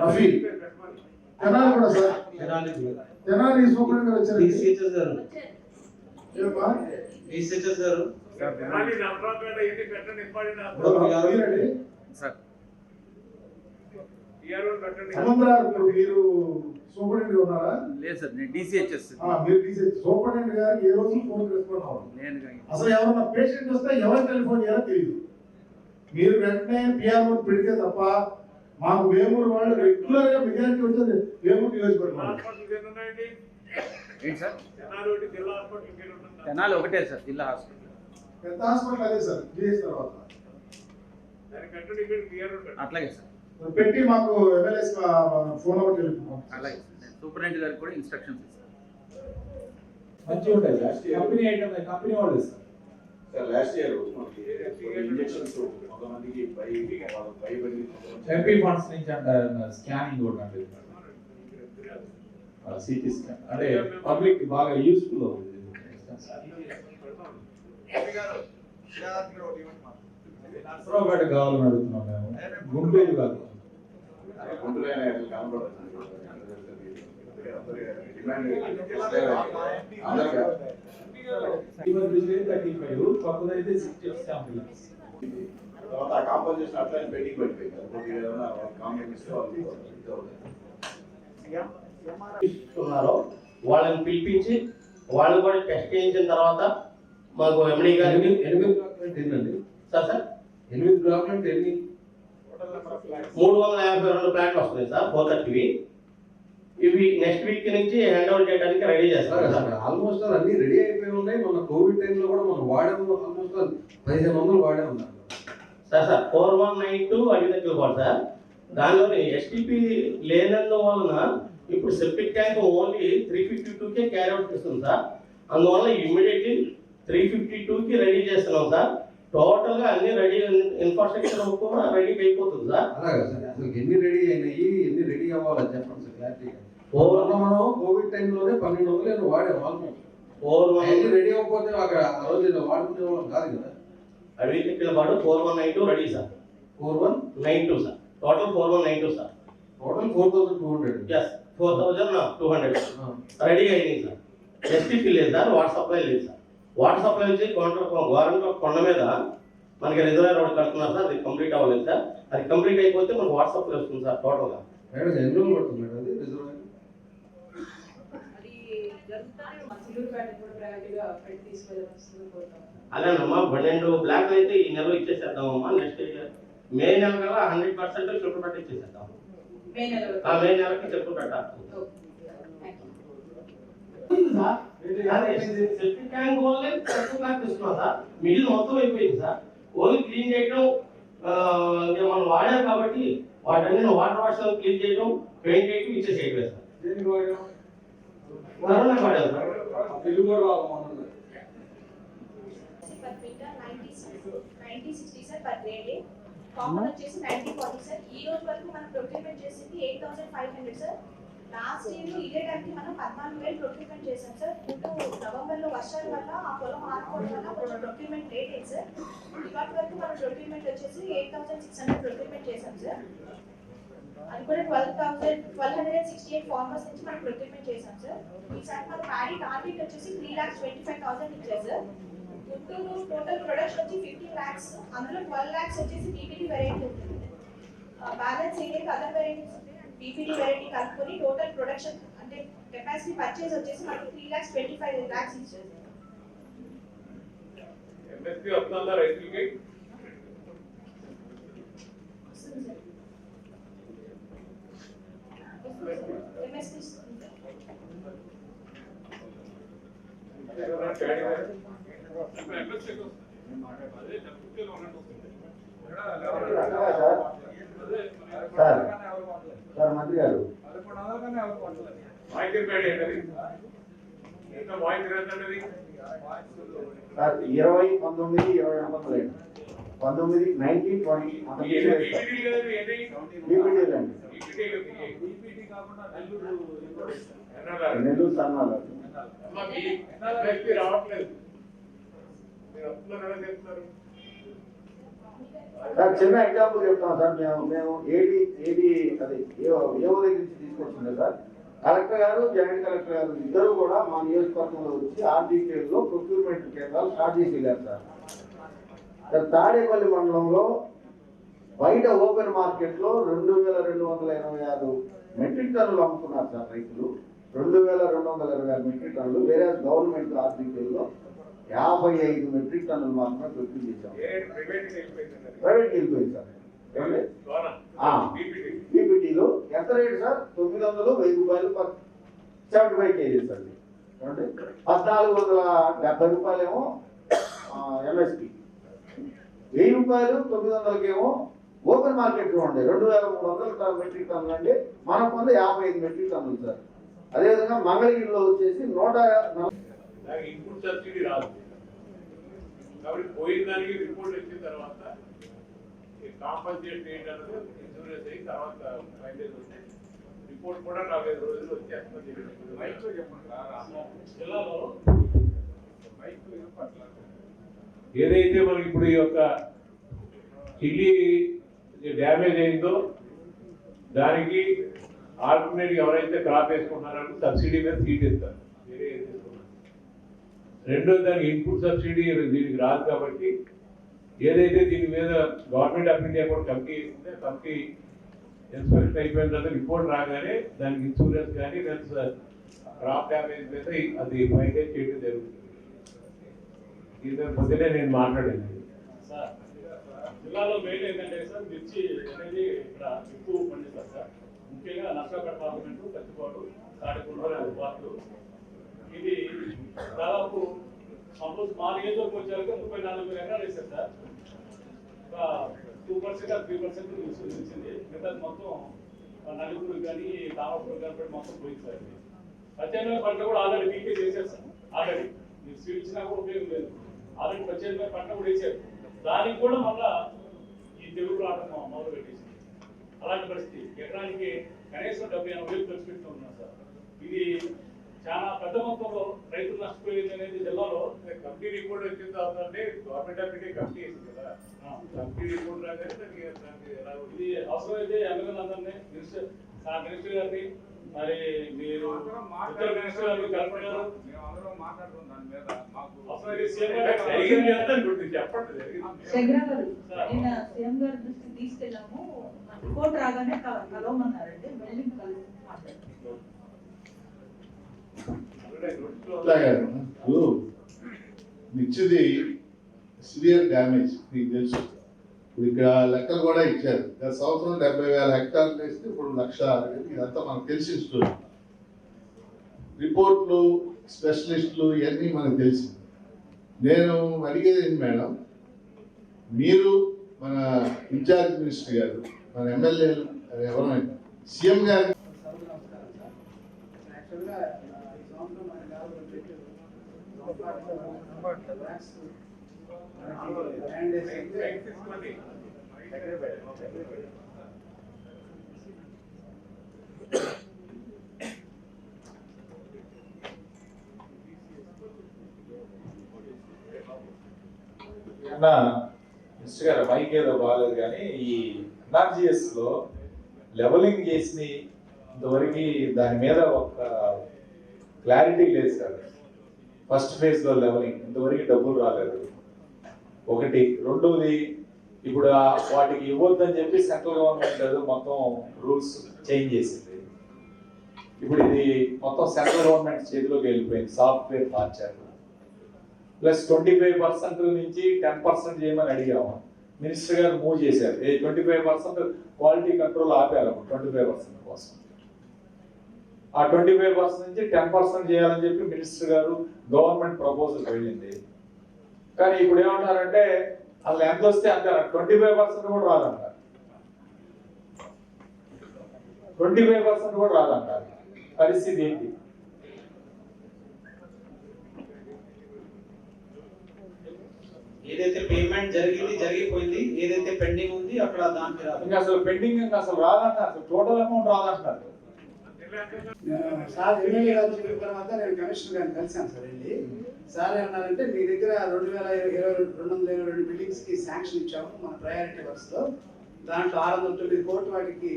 S13: రఫీ తెనాలి కూడా సార్. తెనాలి సూపరింటెండెంట్ వచ్చారు.
S3: డిసిహెచ్ఎస్ గారు
S13: మీరు సూపరింటెండెంట్ ఉన్నారా?
S15: లేదు సార్, నేను డిసిహెచ్ఎస్.
S13: మీరు డిసిహెచ్ సూపరింటెండెంట్ గారికి ఏ రోజు ఫోన్ రెస్పాండ్ అవ్వదు. అసలు ఎవరన్నా పేషెంట్ వస్తే ఎవరు టెలిఫోన్ చేయాలో తెలియదు. మీరు వెంటనే పిఆర్ఓ పెడితే తప్ప మాకు వేమూరు వాళ్ళు రెగ్యులర్ గా మెజారిటీ వచ్చేది వేమూరు నియోజకవర్గం.
S15: ఏంటి సార్? తెనాలి ఒకటే సార్ జిల్లా హాస్పిటల్.
S13: పెద్ద హాస్పిటల్ అదే సార్. జిఎస్ తర్వాత
S15: అట్లాగే సార్
S13: పెట్టి మాకు ఎమ్మెల్యేస్ ఫోన్ నెంబర్ తెలుపుతాం.
S15: అలాగే సూపరింటెండెంట్ గారికి కూడా ఇన్స్ట్రక్షన్స్ ఇస్తాం.
S7: మంచిగా ఉంటాయి సార్. కంపెనీ ఐటమ్ కంపెనీ వాళ్ళు సార్.
S9: లాస్ట్ ఇయర్ ఇంజెక్షన్స్ కొంతమందికి
S7: ఎంపీ ఫండ్స్ నుంచి అంటారు. స్కానింగ్ కూడా అంటే సిటీ స్కాన్ అంటే పబ్లిక్ బాగా యూస్ఫుల్ అవుతుంది. నర్సరావుపేట కావాలని అడుగుతున్నాం మేము, గుంటూరు కాదు. కొత్తదైతే 60 అంబులెన్స్.
S9: తర్వాత ఆ కాంపోజిషన్ అట్లా పెండింగ్ పడిపోయింది.
S16: వాళ్ళని పిలిపించి వాళ్ళు కూడా టెస్ట్ చేయించిన తర్వాత మాకు ఎండి గారు
S17: 8 బ్లాక్లు అంటే ఎన్నండి
S16: సార్
S17: 8 బ్లాక్లు అంటే ఎన్ని
S16: 352 ప్లాట్లు వస్తున్నాయి సార్ 430. ఇవి నెక్స్ట్ వీక్ నుంచి హ్యాండ్ ఓవర్ చేయడానికి రెడీ చేస్తారు సార్.
S17: ఆల్మోస్ట్ అన్ని రెడీ అయిపోయి ఉన్నాయి. మన కోవిడ్ టైంలో కూడా మనం వాడాము, ఆల్మోస్ట్ 1500 వాడాము
S16: సార్. 4192 అడిగినట్లు కూడా సార్, దానిలోని ఎస్టీపీ లేనందువలన ఇప్పుడు సెప్టిక్ ట్యాంక్ ఓన్లీ 352కే క్యారీ అవుట్ చేస్తుంది సార్. అందువల్ల ఇమ్మీడియట్లీ 352కి రెడీ చేస్తున్నాం సార్. టోటల్గా అన్ని రెడీ, ఇన్ఫ్రాస్ట్రక్చర్ కూడా రెడీ అయిపోతుంది సార్.
S17: అలాగే సార్, అసలు ఎన్ని రెడీ అయినాయి, ఎన్ని రెడీ అవ్వాలని చెప్పండి సార్ క్లారిటీగా. మనం కోవిడ్ టైంలోనే 1200 వాడాము ఆల్మోస్ట్. రెడీ అవ్వకపోతే అక్కడ ఆ రోజు వాడుకునే వాళ్ళం కాదు కదా.
S16: అడవి చెక్కుల పాటు 4192 ready sir. 4192 sir. Total 4192 sir.
S17: Total 4200.
S16: Yes, 4200 ready అయింది సార్. ఎస్టీపీ లేదు సార్, వాటర్ సప్లై లేదు సార్. వాటర్ సప్లై వచ్చి గవర్నమెంట్ కొండ మీద మనకి రిజర్వాయర్ రోడ్ కడుతున్నారు సార్, అది కంప్లీట్ అవ్వలేదు సార్. అది కంప్లీట్ అయిపోతే మనకు వాటర్ సప్లై వస్తుంది సార్ టోటల్గా.
S17: మేడం ఎన్ని రోజులు పడుతుంది మేడం అది రిజర్వాయర్?
S16: అలానమ్మా 12 బ్లాక్ అయితే ఈ నెలలో ఇచ్చేసేద్దామమ్మా. నెక్స్ట్ మే నెల కల్లా 100% చెట్లు పెట్టి ఇచ్చేసేద్దాం. మే నెలకి చెట్లు పెట్టాలి. సెప్టిక్ ట్యాంక్ వల్లే చెట్లు బ్లాక్ ఇస్తున్నాం సార్. మిగిలిన మొత్తం అయిపోయింది సార్. ఓన్లీ క్లీన్ చేయడం మనం వాడాం కాబట్టి వాటన్ని వాటర్ వాష్ క్లీన్ చేయడం, పెయింట్ చేయడం, ఇచ్చేసేయడం సార్. కరోనా వాడాం సార్.
S18: per grade. కామన్ వచ్చేసి 9040 సార్. ఈ రోజు వరకు మనం ప్రొక్యూర్మెంట్ చేసింది 8500 సార్. లాస్ట్ ఇయర్ ఇదే టైంకి మనం 14000 ప్రొక్యూర్మెంట్ చేసాం సార్. నవంబర్లో వర్షాల వల్ల ఆ పొలం ఆడుకోవడం వల్ల కొంచెం ప్రొక్యూర్మెంట్ లేట్ అయింది సార్. ఇప్పటి వరకు మనం ప్రొక్యూర్మెంట్ వచ్చేసి 8600 ప్రొక్యూర్మెంట్ చేసాం సార్. అది కూడా 1268 ఫార్మర్స్ నుంచి మనం ప్రొక్యూర్మెంట్ చేసాం సార్. ఈసారి మన ప్యాడీ టార్గెట్ వచ్చేసి 3,25,000 ఇచ్చారు సార్. గుంటూరు టోటల్ ప్రొడక్షన్ వచ్చి 15 lakhs, అందులో 12 lakhs వచ్చేసి బీపీటీ వెరైటీ ఉంటుంది. బ్యాలెన్స్ ఏదైతే అదర్ వెరైటీస్ బీపీటీ వెరైటీ కలుపుకొని టోటల్ ప్రొడక్షన్ అంటే కెపాసిటీ పర్చేజ్ వచ్చేసి మనకి 3,25 lakhs ఇచ్చారు.
S6: ఎంఎస్పీ వస్తుందా రైతులకి?
S18: ఎంఎస్పీ
S4: సార్ మంత్రి గారు సార్ 20, 19, 20 19, 19, 20 నెల్లూరు సన్నాలు సార్. చిన్న ఎగ్జాంపుల్ చెప్తాం సార్. మేము ఏది అదే ఏవో దగ్గర నుంచి తీసుకొచ్చింది సార్. కలెక్టర్ గారు, జాయింట్ కలెక్టర్ గారు ఇద్దరు కూడా మా నియోజకవర్గంలో వచ్చి ఆర్డీకేలో ప్రొక్యూర్మెంట్ కేంద్రాలు స్టార్ట్ చేసి వెళ్ళారు సార్. తాడేపల్లి మండలంలో బయట ఓపెన్ మార్కెట్లో 2226 మెట్రిక్ టన్నులు అమ్ముతున్నారు సార్ రైతులు. 2226 మెట్రిక్ టన్నులు. వేరే గవర్నమెంట్ ఆర్డీకేలో 55 మెట్రిక్ టన్నులు మాత్రమే ప్రొక్యూర్ చేశాం. ప్రైవేట్కి వెళ్ళిపోయింది సార్. బీపీటీలో ఎంత రేటు సార్? 900, 1000 రూపాయలు 75 కేజీస్ అండి. 1470 రూపాయలేమో ఎంఎస్పి, 1000 రూపాయలు 900కేమో ఓపెన్ మార్కెట్ లో ఉండే 2300 మెట్రిక్ టన్నులు అంటే మనం కొంత 55 మెట్రిక్ టన్నులు సార్. అదేవిధంగా మంగళగిరిలో వచ్చేసి 140
S6: ఇన్పుట్ సబ్సిడీ రాదు కాబట్టి పోయిన దానికి రిపోర్ట్ వచ్చిన తర్వాత కాంపన్సేషన్ ఏంటన్నది ఇన్సూరెన్స్ అయిన తర్వాత ఫైనల్ వస్తే రిపోర్ట్ కూడా 45 రోజులు వచ్చేస్తుంది. జిల్లాలో ఏదైతే మనకి ఇప్పుడు ఈ యొక్క ఢిల్లీ డ్యామేజ్ అయిందో దానికి ఆల్టర్నేట్ ఎవరైతే క్రాప్ వేసుకుంటున్నారో సబ్సిడీ మీద సీట్ ఇస్తారు. రెండో దానికి ఇన్పుట్ సబ్సిడీ దీనికి రాదు కాబట్టి ఏదైతే దీని మీద గవర్నమెంట్ ఆఫ్ ఇండియా కూడా కమిటీ ఇస్తుందో కమిటీ ఇన్స్పెక్షన్ అయిపోయిన తర్వాత రిపోర్ట్ రాగానే దానికి ఇన్సూరెన్స్ కానీ క్రాప్ డ్యామేజ్ మీద అది ఫైనల్ చేయడం జరుగుతుంది. పొద్దునే నేను మాట్లాడింది.
S8: సార్ జిల్లాలో మెయిన్ ఏంటంటే సార్ మిర్చి అనేది ఇక్కడ ఎక్కువ పండిస్తారు సార్. ముఖ్యంగా నర్సాపేట పార్లమెంటు, పత్తిపాడు, తాటిపూడి వార్డు. ఇది దాదాపు సపోజ్ మా నియోజకవర్గం వచ్చేవరకు 34,000 ఎకరాలు వేశారు సార్. ఒక 2% 3% నిలిచింది. మిగతా మొత్తం నలుగురు కానీ తామపూర్ కానీ మొత్తం పోయింది సార్. ప్రత్యామ్నాయ పంట కూడా ఆల్రెడీ పీకే చేశారు సార్. ఆల్రెడీ మీరు సీడ్ ఇచ్చినా కూడా ఉపయోగం లేదు. ఆల్రెడీ ప్రత్యామ్నాయ పంట కూడా వేసారు. దానికి కూడా మళ్ళా ఈ తెగులు రావడం మొదలు పెట్టేసింది. అలాంటి పరిస్థితి ఎకరానికి కనీసం 70,000 ఖర్చు పెట్టుకుంటున్నాం సార్. ఇది చాలా పెద్ద మొత్తంలో రైతులు నష్టపోయింది అనేది జిల్లాలో
S6: కమిటీ రిపోర్ట్ వచ్చిన తర్వాత అంటే గవర్నమెంట్ ఆఫ్ ఇండియా కమిటీ వేసింది కదా, కమిటీ రిపోర్ట్ రాగానే
S8: ఇది అవసరమైతే ఎమ్మెల్యేలందరినీ మినిస్టర్ గారిని మరి మీరు ఇతర మినిస్టర్ గారు కలెక్టర్ గారు
S6: మేమందరం మాట్లాడుతున్నాం దాని మీద. మాకు
S8: అవసరమైతే సీఎం
S6: చెప్పండి.
S14: నిన్న సీఎం గారి దృష్టికి తీసుకెళ్ళాము. రిపోర్ట్ రాగానే కలవమన్నారండి. వెళ్ళి కలిసి మాట్లాడుతున్నాం.
S1: మిర్చిది సివియర్ డ్యామేజ్ మీకు తెలుసు. ఇప్పుడు ఇక్కడ లెక్కలు కూడా ఇచ్చారు. గత సంవత్సరం 70,000 హెక్టార్లు వేస్తే ఇప్పుడు 1,06,000. ఇదంతా మనకు తెలిసిన స్టోరీ. రిపోర్ట్లు, స్పెషలిస్టులు ఇవన్నీ మనకు తెలిసింది. నేను అడిగేది ఏంటి మేడం, మీరు మన ఇన్ఛార్జ్ మినిస్టర్ గారు, మన ఎమ్మెల్యేలు ఎవరైనా సీఎం గారు
S7: మినిస్టర్ గారు మైక్ ఏదో బాగాలేదు కానీ ఈ ఎన్ఆర్జిఎస్ లో లెవలింగ్ చేసి ఇంతవరకు దాని మీద ఒక క్లారిటీ లేదు సార్. ఫస్ట్ ఫేజ్ లో లెవలింగ్ ఇంతవరకు డబ్బులు రాలేదు ఒకటి. రెండోది ఇప్పుడు వాటికి ఇవ్వద్దని చెప్పి సెంట్రల్ గవర్నమెంట్ మొత్తం రూల్స్ చేంజ్ చేసింది. ఇప్పుడు ఇది మొత్తం సెంట్రల్ గవర్నమెంట్ చేతిలోకి వెళ్ళిపోయింది. సాఫ్ట్వేర్ మార్చారు. ప్లస్ 25% నుంచి 10% చేయమని అడిగాము. మినిస్టర్ గారు మూవ్ చేశారు. 25% క్వాలిటీ కంట్రోల్ ఆపారు 25% కోసం. ఆ 25% నుంచి 10% చేయాలని చెప్పి మినిస్టర్ గారు గవర్నమెంట్ ప్రపోజల్ వెళ్ళింది. కానీ ఇప్పుడు ఏమంటారంటే అసలు ఎంత వస్తే అంత 25% కూడా రాదంటారు. 25% కూడా రాదంటారు. పరిస్థితి ఏంటి?
S3: ఏదైతే పేమెంట్ జరిగిపోయింది, ఏదైతే పెండింగ్ ఉంది అక్కడ దానికి
S7: ఇంకా అసలు పెండింగ్ అసలు రాదంటారు. అసలు టోటల్ అమౌంట్ రాదంటారు.
S19: సార్ ఎమ్మెల్యే గారు చెప్పిన తర్వాత నేను కమిషనర్ గారిని కలిశాను సార్. వెళ్ళి సార్ ఏమన్నారంటే మీ దగ్గర 2,222 బిల్డింగ్స్ కి శాంక్షన్ ఇచ్చాము మన ప్రయారిటీ వర్క్స్ లో. దాంట్లో 609 కోట్లు వాటికి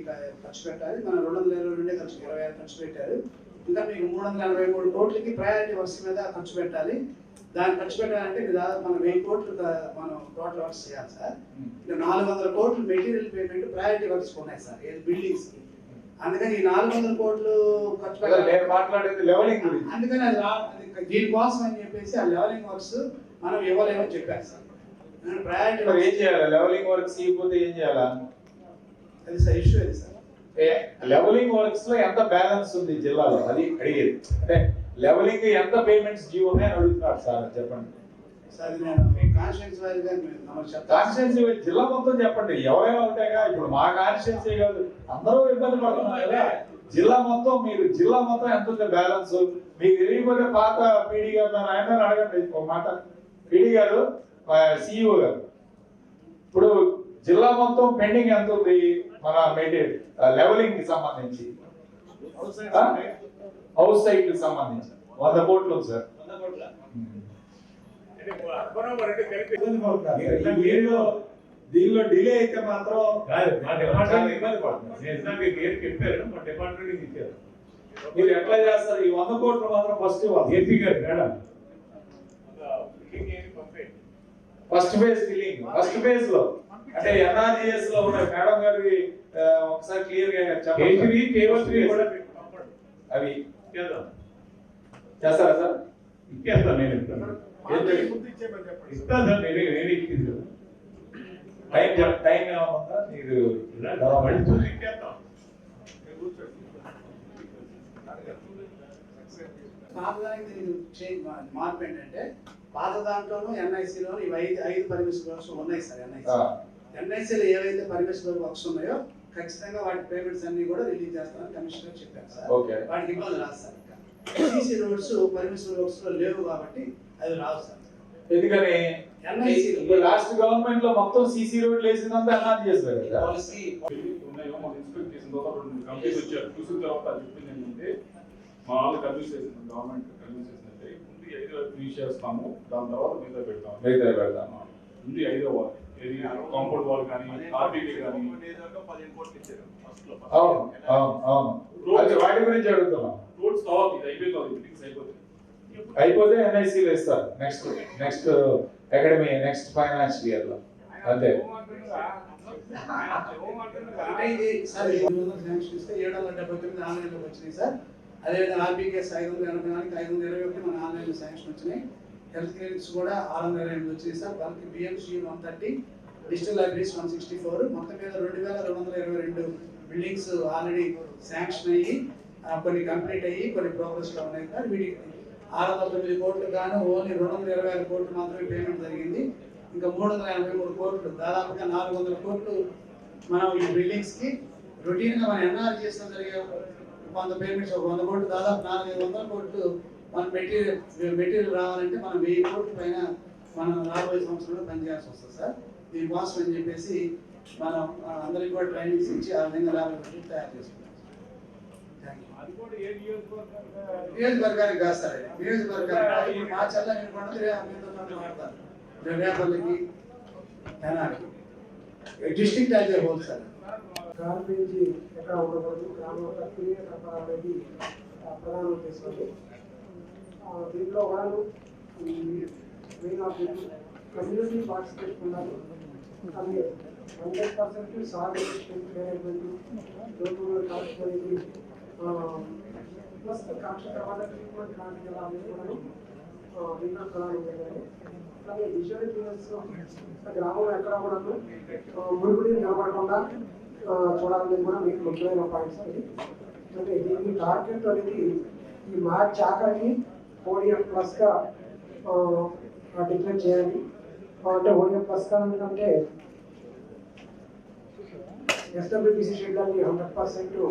S19: ఖర్చు పెట్టాలి. మనం 222 ఖర్చు 26 ఖర్చు పెట్టారు. ఇంకా మీకు 383 కోట్లకి ప్రయారిటీ వర్క్స్ మీద ఖర్చు పెట్టాలి. దాన్ని ఖర్చు పెట్టాలంటే దాదాపు మనం 1000 కోట్లు మనం టోటల్ వర్క్స్ చేయాలి సార్. ఇంకా 400 కోట్లు మెటీరియల్ పేమెంట్ ప్రయారిటీ వర్క్స్ ఉన్నాయి సార్ బిల్డింగ్స్ కి. అందుకని ఈ 400 కోట్లు ఖర్చు పెట్టాలి. అందుకని అది దీనికోసం అని చెప్పేసి ఆ లెవెలింగ్ వర్క్స్ మనం ఇవ్వలేమని చెప్పారు సార్. ప్రయారిటీ
S7: ఏం చేయాలి? లెవెలింగ్ వర్క్స్ ఇవ్వకపోతే ఏం చేయాలా?
S19: అది సార్ ఇష్యూ అది సార్.
S7: లెవెలింగ్ వర్క్స్ లో ఎంత బ్యాలెన్స్ ఉంది జిల్లాలో అది అడిగేది. అంటే లెవెలింగ్ ఎంత పేమెంట్స్ డ్యూ ఉన్నాయని అడుగుతున్నారు సార్. చెప్పండి
S19: సార్. నేను కాన్స్టిట్యూన్సీ వారీగా
S7: కాన్స్టిట్యూన్సీ జిల్లా మొత్తం చెప్పండి. ఎవరైనా ఉంటాయిగా. ఇప్పుడు మా కాన్స్టిట్యూన్సీ కాదు, అందరూ ఇబ్బంది పడుతున్నారు కదా. జిల్లా మొత్తం మీరు జిల్లా మొత్తం ఎంత ఉంది బ్యాలెన్స్ మీకు తెలియకపోతే పాత పీడీ గారు ఆయన అడగండి ఒక మాట. పీడీ గారు, సిఇఓ గారు, ఇప్పుడు జిల్లా మొత్తం పెండింగ్ ఎంత ఉంది మన మెటీరియల్ లెవెలింగ్ కి సంబంధించి, హౌస్ సైట్ కి సంబంధించి 100 కోట్లు ఉంది సార్. దీనిలో డిలే అయితే మాత్రం మీరు ఎట్లా చేస్తారు? ఈ 100 కోట్లు మాత్రం first first phase filling first phase లో అంటే ఎన్ఆర్జిఎస్ లో ఉన్న మేడం గారి ఒకసారి క్లియర్ గా చెప్పండి. అవి చేస్తారా సార్?
S6: ఇచ్చేస్తాను నేను.
S7: ఇస్తాను సార్, నేను ఇచ్చింది టైం ఏమన్నా మీరు
S19: పాతదానికి మార్పు ఏంటంటే పాత దాంట్లోనూ ఎన్ఐసిలోను ఇవి ఐదు పర్మిషన్ వర్క్స్ ఉన్నాయి సార్. ఎన్ఐసిలో ఏవైతే పర్మిషన్ వర్క్స్ ఉన్నాయో ఖచ్చితంగా వాటి పేమెంట్స్ అన్ని కూడా రిలీజ్ చేస్తామని కమిషనర్ చెప్పారు సార్. వాటికి ఇబ్బంది రాదు sir. CC roads permission works లో లేవు కాబట్టి అది రావు సార్.
S7: ఎందుకని లాస్ట్ గవర్నమెంట్ లో మొత్తం సీసీ రోడ్లు వేసిందంతా అనాథ చేస్తారు కదా.
S19: పాలసీ
S6: ఉన్నాయో మనం ఇన్స్పెక్ట్ చేసిన తర్వాత 2 కంపెనీస్ వచ్చారు. చూసిన తర్వాత చెప్పింది ఏంటంటే మా వాళ్ళు కన్విన్స్ చేసింది, గవర్నమెంట్ కన్విన్స్ చేసిందంటే ముందు 5 వరకు ఫినిష్ చేస్తాము, దాని తర్వాత మీద పెడతాము. ముందు 5వ వాల్ ఏది కాంపౌండ్ వాల్ కానీ ఆర్బీటీ కానీ
S7: వాటి గురించి అడుగుతున్నాం.
S6: రోడ్స్ కావాలి, ఇది అయిపోతుంది, ఫిక్స్
S7: అయిపోతే ఎన్ఐసి వేస్తారు next academy next financial year లో. అంతే
S19: అంటే ఇది సార్ 779 ఆన్లైన్లోకి వచ్చినాయి సార్. అదేవిధంగా ఆర్బీకేఎస్ 584 521 మన ఆన్లైన్లో శాంక్షన్ వచ్చినాయి. హెల్త్ క్లినిక్స్ కూడా 628 వచ్చినాయి సార్. వాళ్ళకి బిఎంసి 130, డిజిటల్ లైబ్రరీస్ 164, మొత్తం మీద 2222 బిల్డింగ్స్ ఆల్రెడీ శాంక్షన్ అయ్యి కొన్ని కంప్లీట్ అయ్యి కొన్ని ప్రోగ్రెస్లో ఉన్నాయి సార్. వీటికి 609 కోట్లు గాను ఓన్లీ 226 కోట్లు మాత్రమే పేమెంట్ జరిగింది. ఇంకా 383 కోట్లు, దాదాపుగా 400 కోట్లు మనం ఈ బిల్డింగ్స్ కి రొటీన్ గా మన ఎన్ఆర్జీఎస్ లో జరిగే కొంత పేమెంట్స్ 100 కోట్లు, దాదాపు 400 కోట్లు మన మెటీరియల్ రావాలంటే మనం 1000 కోట్ల పైన మనం రాబోయే సంవత్సరంలో పనిచేయాల్సి వస్తుంది సార్. దీనికోసం అని చెప్పేసి మనం అందరికి కూడా ట్రైనింగ్స్ ఇచ్చి ఆ విధంగా 50 కోట్లు తయారు చేసుకుంటాం. నియోజకవర్గానికి కాదు సార్, నియోజకవర్గానికి మా చల్లని వాడతారు రేపల్లకి Tenali district as a whole sir.
S5: Garbage ఎక్కడ ఉండకూడదు, గ్రామంలో క్లీన్ అనేది ప్రధాన ఉద్దేశం. దీంట్లో వాళ్ళు మెయిన్ ఆబ్జెక్టివ్ కమ్యూనిటీ పార్టిసిపేషన్ ఉండాలి. అది 100% సాలిడ్ మేనేజ్మెంట్, లోకల్ కలెక్షన్ అనేది ప్లస్ కాక్ష తర్వాత ట్రీట్మెంట్ లాంటివి ఎలా అనేది కూడా దీంట్లో ప్రధాన ఉద్దేశం. అలాగే విజువల్ క్లియరెన్స్ గ్రామంలో ఎక్కడ కూడా మురుగుడి నిలబడకుండా చూడాలనేది కూడా మీకు ముఖ్యమైన పాయింట్స్ అది. అంటే దీనికి టార్గెట్ అనేది ఈ మార్చ్ ఆఖరికి ODF ప్లస్గా డిక్లేర్ చేయాలి. అంటే ODF ప్లస్గా ఎందుకంటే SWBC షెడ్యూల్ని 100%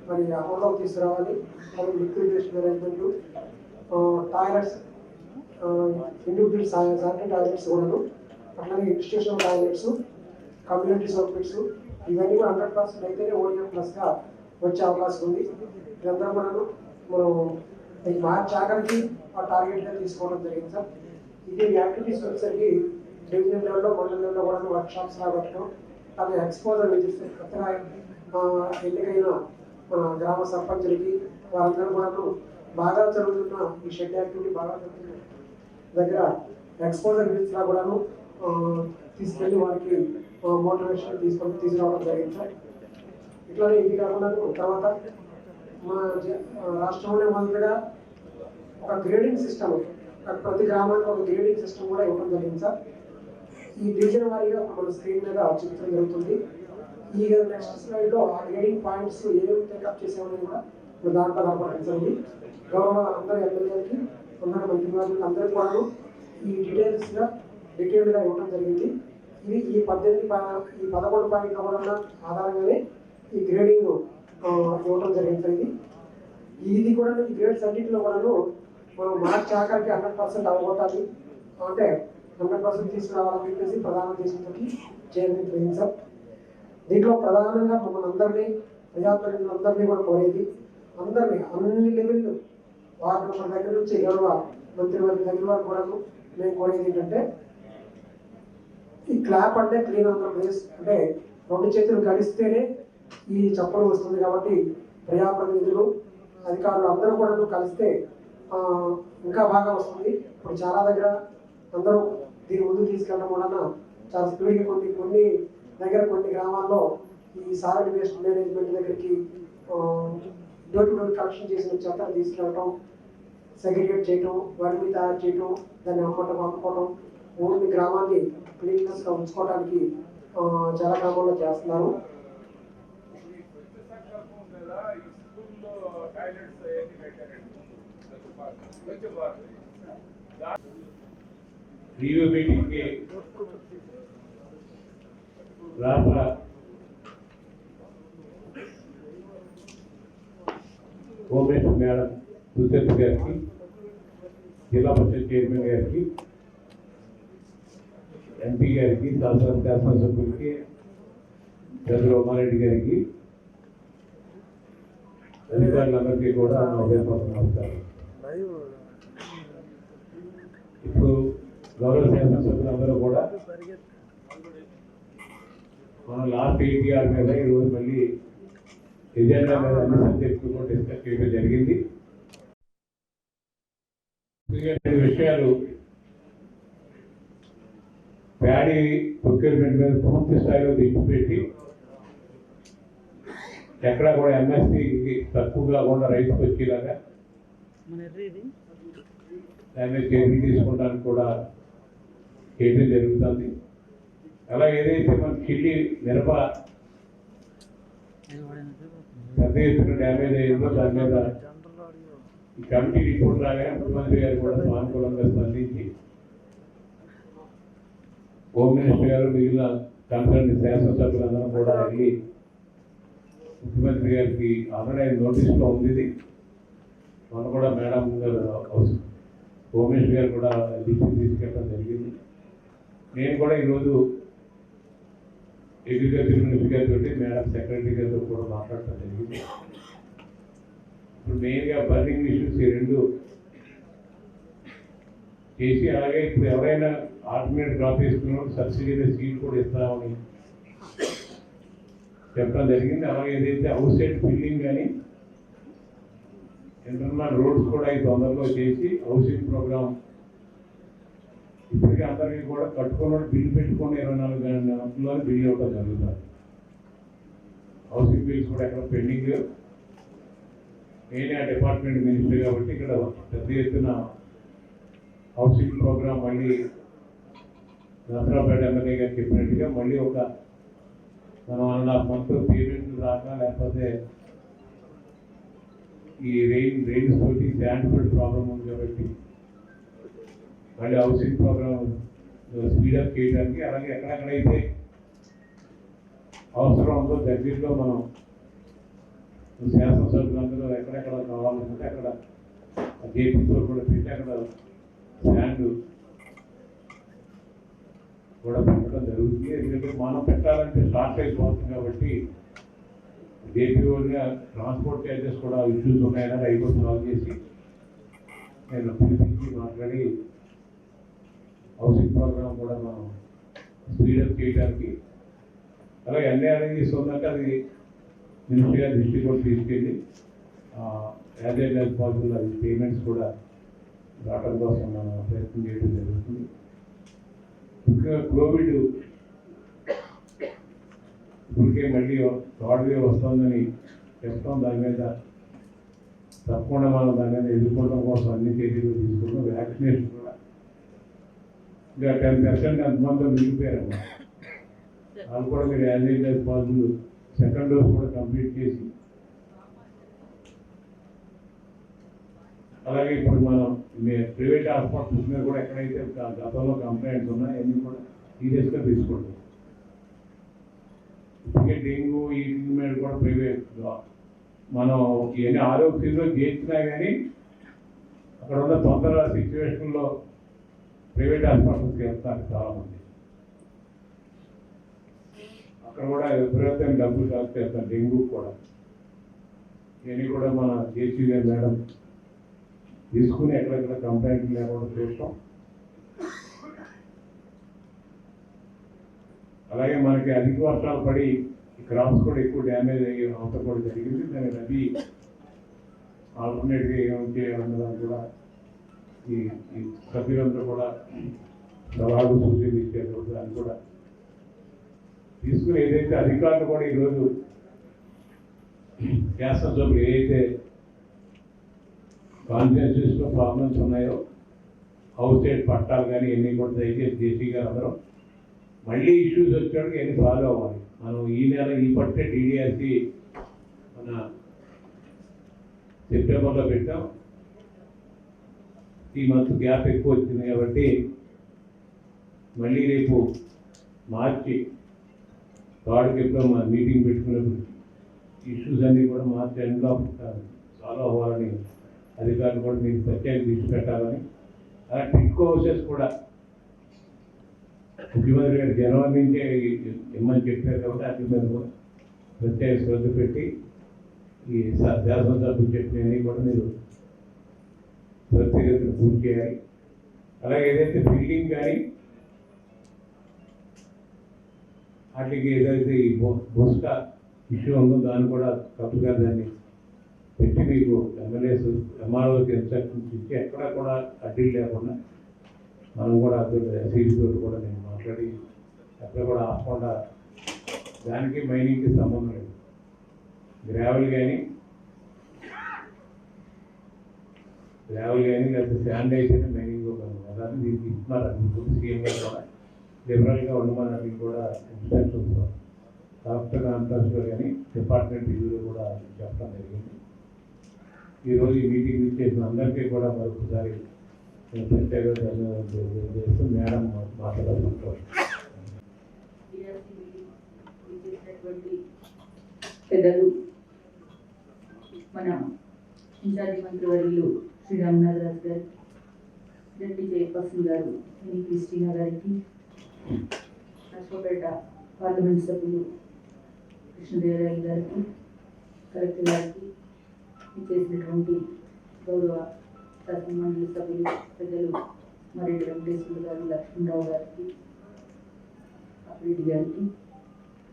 S5: మరి అమల్లోకి తీసుకురావాలి. మరి liquid waste management, toilets, individual sanitary toilets కూడాను, అట్లాగే ఇన్స్టిట్యూషనల్ టాయిలెట్స్, కమ్యూనిటీ సర్వీస్ ఇవన్నీ కూడా 100% అయితేనే ODF ప్లస్గా వచ్చే అవకాశం ఉంది. ఇదంతా కూడాను మనం మార్చి ఆఖరికి ఆ టార్గెట్గా తీసుకోవడం జరిగింది సార్. ఇది యాక్టివిటీస్ వచ్చేసరికి డివిజన్ లెవెల్లో మండల లెవెల్లో కూడా వర్క్ షాప్స్ లా పెట్టడం, అలాగే ఎక్స్పోజర్ విజిట్స్ కొత్తగా ఎన్నికైన మన గ్రామ సర్పంచులకి వాళ్ళందరూ కూడాను బాగా జరుగుతున్న ఈ షెడ్ యాక్టివిటీ బాగా జరుగుతున్న దగ్గర ఎక్స్పోజర్ విజిట్స్ లా కూడాను తీసుకెళ్ళి వారికి మోటివేషన్ తీసుకురావడం జరిగింది సార్. ఇట్లానే ఇది కాకుండా తర్వాత మన రాష్ట్రంలో మొదలుగా ఒక గ్రేడింగ్ సిస్టమ్, ప్రతి గ్రామానికి ఒక గ్రేడింగ్ సిస్టమ్ కూడా ఇవ్వడం జరిగింది సార్. ఈ డివిజన్ వారీగా మన స్క్రీన్ మీద చూపించడం జరుగుతుంది. ఈ నెక్స్ట్ స్లైడ్లో ఆ గ్రేడింగ్ పాయింట్స్ ఏమేమి టేకప్ చేసామని కూడా దాంట్లో కనపడుతుంది. గౌరవ అందరూ ఎమ్మెల్యేలకి అందరూ మంత్రివర్గులకి అందరికీ కూడా ఈ డీటెయిల్గా ఇవ్వడం జరిగింది. ఇది ఈ 11 పాయింట్ల కూడా ఆధారంగానే ఈ గ్రేడింగ్ ఇవ్వడం జరిగింది. ఇది కూడా ఈ గ్రేడ్స్ అన్నింటిలో కూడాను మనం మార్చి ఆఖరికి 100% అవగొట్టాలి, అంటే 100% తీసుకురావాలని చెప్పేసి ప్రధాన ఉద్దేశంతో చేయడం జరిగింది సార్. దీంట్లో ప్రధానంగా మమ్మల్ని అందరినీ ప్రజాప్రతినిధులందరినీ కూడా కోరేది, అందరినీ అన్ని లెవెల్ వార్డు మెంబర్ దగ్గర నుంచి గౌరవ మంత్రివర్గ దగ్గర వరకు కూడా మేము కోరేది ఏంటంటే ఈ క్లాప్ అంటే క్లీన్ ఆంధ్రప్రదేశ్ అంటే 2 చేతులు కలిస్తేనే ఈ చప్పలు వస్తుంది. కాబట్టి ప్రజాప్రతినిధులు అధికారులు అందరూ కూడా కలిస్తే ఇంకా బాగా వస్తుంది. ఇప్పుడు చాలా దగ్గర అందరూ దీని ముందు తీసుకెళ్ళడం వలన చాలా స్పీడ్గా కొన్ని దగ్గర కొన్ని గ్రామాల్లో ఈ సాలిడ్ వేస్ట్ మేనేజ్మెంట్ దగ్గరికి డోర్ టు డోర్ కలెక్షన్ చేసిన చెత్తను తీసుకెళ్ళటం, సెగ్రిగేట్ చేయటం, వాటిని తయారు చేయటం, దాన్ని అమ్ముకోవడం, ఊరిని గ్రామాన్ని క్లీన్నెస్గా ఉంచుకోవడానికి చాలా గ్రామాల్లో చేస్తున్నారు.
S6: రివ్యూ మీటింగ్కి రాష్ట్ర హోమ్ మినిస్టర్ మేడం సుచరిత గారికి, జిల్లా పరిషత్ చైర్మన్ గారికి, ఎంపీ గారికి, శాసనసభ్యులకి, చంద్రబాబు గారికి, అధికారులందరికీ కూడా హృదయపూర్వక నమస్కారం. ఇప్పుడు గౌరవ శాసనసభ్యులందరూ కూడా మనం లాస్ట్ 8 మీద ఈరోజు మళ్ళీ ఎజెండా మీద అన్ని సబ్జెక్టులు కూడా డిస్కస్ చేయడం జరిగింది. విషయాలు ప్యాడీ ప్రొక్యూర్మెంట్ మీద పూర్తి స్థాయిలో దృష్టి పెట్టి ఎక్కడా కూడా ఎంఎస్పీకి తక్కువ కాకుండా రైతుకు వచ్చేలాగా దాని మీద చర్యలు తీసుకోవడానికి కూడా చేయడం జరుగుతుంది. అలా ఏదైతే మన కిల్లి మిరప పెద్ద ఎత్తున డ్యామేజ్ అయ్యిందో దాని మీద ఈ కమిటీ రిపోర్ట్ లాగా ముఖ్యమంత్రి గారు కూడా సానుకూలంగా స్పందించి హోమ్ మినిస్టర్ గారు మిగిలిన కన్సర్న్ శాసనసభ్యులందరూ కూడా వెళ్ళి ముఖ్యమంత్రి గారికి ఆల్రెడీ నోటీస్లో ఉంది ఇది. మనం కూడా మేడం గారు హోమ్ మినిస్టర్ గారు కూడా తీసుకెళ్ళడం జరిగింది. నేను కూడా ఈరోజు అగ్రికల్చర్ మినిస్టర్ గారితో మేడం సెక్రటరీ గారితో కూడా మాట్లాడటం జరిగింది. ఇప్పుడు మెయిన్గా బర్నింగ్ ఇష్యూస్ ఈ రెండు చేసి, అలాగే ఇప్పుడు ఎవరైనా ఆల్టర్నేట్ క్రాప్ వేసుకున్నప్పుడు సబ్సిడీ సీడ్ కూడా ఇస్తామని చెప్పడం జరిగింది. అలాగే ఏదైతే హౌస్ సైడ్ బిల్డింగ్ కానీ ఇంటర్నల్ రోడ్స్ కూడా ఈ తొందరలో చేసి హౌసింగ్ ప్రోగ్రామ్ ఇప్పటికీ అందరికీ కూడా కట్టుకున్న బిల్లు పెట్టుకుని 24 గంటల్లో బిల్ ఇవ్వడం జరుగుతుంది. హౌసింగ్ బిల్స్ కూడా ఎక్కడ పెండింగ్. నేనే ఆ డిపార్ట్మెంట్ మినిస్టర్ కాబట్టి ఇక్కడ పెద్ద ఎత్తున హౌసింగ్ ప్రోగ్రామ్ మళ్ళీ నసరాపేట ఎమ్మెల్యే గారు చెప్పినట్టుగా మళ్ళీ ఒక మనం 1.5 month పేమెంట్లు రాక, లేకపోతే ఈ రెయిన్స్ తోటి శాండ్ ఫుడ్ ప్రాబ్లం ఉంది కాబట్టి మళ్ళీ హౌసింగ్ ప్రోగ్రామ్ స్పీడప్ చేయడానికి, అలాగే ఎక్కడెక్కడైతే అవసరం ఉందో దగ్గరలో మనం శాసనసభ్యులందరూ ఎక్కడెక్కడ కావాలనుకుంటే అక్కడ జేపీతో కూడా పెట్టి అక్కడ శాండ్ కూడా పెట్టడం జరుగుతుంది. ఎందుకంటే మనం పెట్టాలంటే షార్ట్ అయిపోతుంది కాబట్టి జేపీఓగా ట్రాన్స్పోర్ట్ ఛార్జెస్ కూడా ఇష్యూస్ ఉన్నాయని అవి కూడా సాల్వ్ చేసి నేను పిలిపించి మాట్లాడి హౌసింగ్ ప్రోగ్రామ్ కూడా మనం స్పీడప్ చేయడానికి, అలాగే అన్ని అరేంజ్ ఉందంటే అది మినిస్ట్రీ గారి దృష్టి కూడా తీసుకెళ్ళి యాజ్ ఎల్ యాజ్ పాసిబుల్ అది పేమెంట్స్ కూడా రావడం కోసం మనం ప్రయత్నం చేయడం జరుగుతుంది. ఇంకా కోవిడ్ ఇప్పటికే మళ్ళీ థర్డ్ వేవ్ వస్తుందని చెప్తాం. దాని మీద తప్పకుండా మనం దాని మీద ఎదుర్కోవడం కోసం అన్ని చర్యలు తీసుకుంటాం. వ్యాక్సినేషన్ కూడా ఇంకా 10% అంతమంది మిగిలిపోయారమ్మా. వాళ్ళు కూడా మీరు as L as possible second dose కూడా కంప్లీట్ చేసి, అలాగే ఇప్పుడు మనం ప్రైవేట్ హాస్పిటల్స్ మీద కూడా ఎక్కడైతే గతంలో కంప్లైంట్స్ ఉన్నాయో అన్నీ కూడా సీరియస్గా తీసుకోండి. ఇప్పటికే డెంగ్యూ ఈ మీద కూడా ప్రైవేట్గా మనం ఇవన్నీ ఆరోగ్యంలో చేసినా కానీ అక్కడ ఉన్న తొందర సిచ్యువేషన్లో ప్రైవేట్ హాస్పిటల్స్కి వెళ్తారు చాలామంది. అక్కడ కూడా విపరీతంగా డబ్బులు ఖర్చు చేస్తారు డెంగ్యూ కూడా. ఇవన్నీ కూడా మన జేసీ గారు మేడం తీసుకుని ఎక్కడెక్కడ కంప్లైంట్ లేకుండా చూస్తాం. అలాగే మనకి అధిక వర్షాలు పడి క్రాప్స్ కూడా ఎక్కువ డ్యామేజ్ అయ్యే అవసరం కూడా జరిగింది. దాని రబీ ఆల్టర్నేట్గా ఏం చేయాలన్నదాన్ని కూడా ఈ సభ్యులందరూ కూడా సవాళ్ళు సూచనలు ఇచ్చారు. దాన్ని కూడా తీసుకుని ఏదైతే అధికారులు కూడా ఈరోజు శాసనసభ్యులు ఏదైతే కాన్స్టిట్యూన్సీస్లో ప్రాబ్లమ్స్ ఉన్నాయో హౌస్ సైడ్ పట్టాలు కానీ ఎన్ని కూడా దయచేసి జేసీ గారు అందరం మళ్ళీ ఇష్యూస్ వచ్చాడు ఎన్ని ఫాలో అవ్వాలి. మనం ఈ నెల ఈ పట్టే DDRC మన సెప్టెంబర్లో పెట్టాం. ఈ మంత్ గ్యాప్ ఎక్కువ వచ్చింది కాబట్టి మళ్ళీ రేపు మార్చి థర్డ్కి ఎప్పుడో మా మీటింగ్ పెట్టుకున్నప్పుడు ఇష్యూస్ అన్నీ కూడా మార్చి ఎండ్లో సాల్వ్ అవ్వాలని అధికారులు కూడా మీకు ప్రత్యేక దృష్టి పెట్టాలని, అలా టిట్కో హౌసెస్ కూడా ముఖ్యమంత్రి గారు జనవరి నుంచే ఇమ్మని చెప్పారు కాబట్టి వాటి మీద కూడా ప్రత్యేక శ్రద్ధ పెట్టి ఈ శాసనసభ్యులు చెప్పినవి కూడా మీరు త్వరితగతిన పూర్తి చేయాలి. అలాగే ఏదైతే బిల్డింగ్ కానీ వాటికి ఏదైతే ఈ బొస్కా ఇష్యూ ఉందో దాన్ని కూడా కరెక్ట్గా దాన్ని పెట్టి మీకు ఎమ్మెల్యేస్ ఎంఆర్ఓకి ఇన్స్ట్రక్షన్స్ ఇచ్చి ఎక్కడ కూడా అడ్డీలు లేకుండా మనం కూడా ఎస్సీబీతో కూడా నేను మాట్లాడి ఎక్కడ కూడా ఆపకుండా, దానికి మైనింగ్కి సంబంధం లేదు. గ్రావెల్ కానీ లేకపోతే శాండ్ అయితేనే మైనింగ్ అలాగే దీనికి ఇస్తున్నారు. అది సీఎం గారు కూడా లిబరల్గా ఉండమని కూడా ఇన్స్ట్రక్షన్స్ కలెక్టర్ కాన్ఫరెన్స్లో కానీ డిపార్ట్మెంట్ రివ్యూలో కూడా చెప్పడం జరిగింది. ఈరోజు ఈ మీటింగ్ ఇచ్చేసిన అందరికీ కూడా మరొకసారి నేను ప్రత్యేక ధన్యవాదాలు తెలియజేస్తూ మేడం మాట్లాడుకుంటాం.
S14: పెద్దలు మన ఇన్ఛార్జి మంత్రివర్యులు శ్రీ రామనాథ్ రాజు గారు, డిప్యూటీ చైర్పర్సన్ గారు ఎన్ని క్రిస్టినా గారికి, నర్సపేట పార్లమెంట్ సభ్యులు కృష్ణదేవరాయలు గారికి, కలెక్టర్ గారికి, చేసినటువంటి గౌరవ శాసనమండలి సభ్యులు పెద్దలు మరెడ్డి వెంకటేశ్వర గారు, లక్ష్మణరావు గారికి, అప్రెడ్డి గారికి,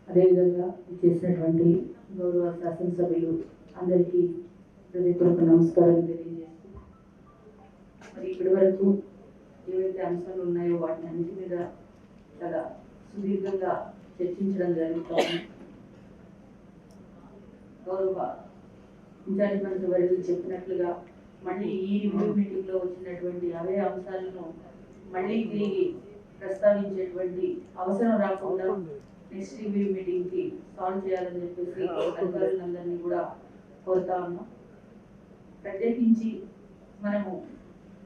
S14: అదేవిధంగా చేసినటువంటి గౌరవ శాసనసభ్యులు అందరికీ హృదయపూర్వక నమస్కారం తెలియజేస్తూ, మరి ఇప్పటి వరకు ఏవైతే అంశాలు ఉన్నాయో వాటిని అన్నిటి మీద చాలా సుదీర్ఘంగా చర్చించడం జరుగుతుంది. గౌరవ ఇన్ఛార్జి మంత్రి వర్యులు చెప్పినట్లుగా మళ్ళీ ఈ రివ్యూ మీటింగ్లో వచ్చినటువంటి అవే అంశాలను మళ్ళీ తిరిగి ప్రస్తావించేటువంటి అవసరం రాకుండా నెక్స్ట్ రివ్యూ మీటింగ్కి సాల్వ్ చేయాలని చెప్పేసి అధికారులందరినీ కూడా కోరుతా ఉన్నాం. ప్రత్యేకించి మనము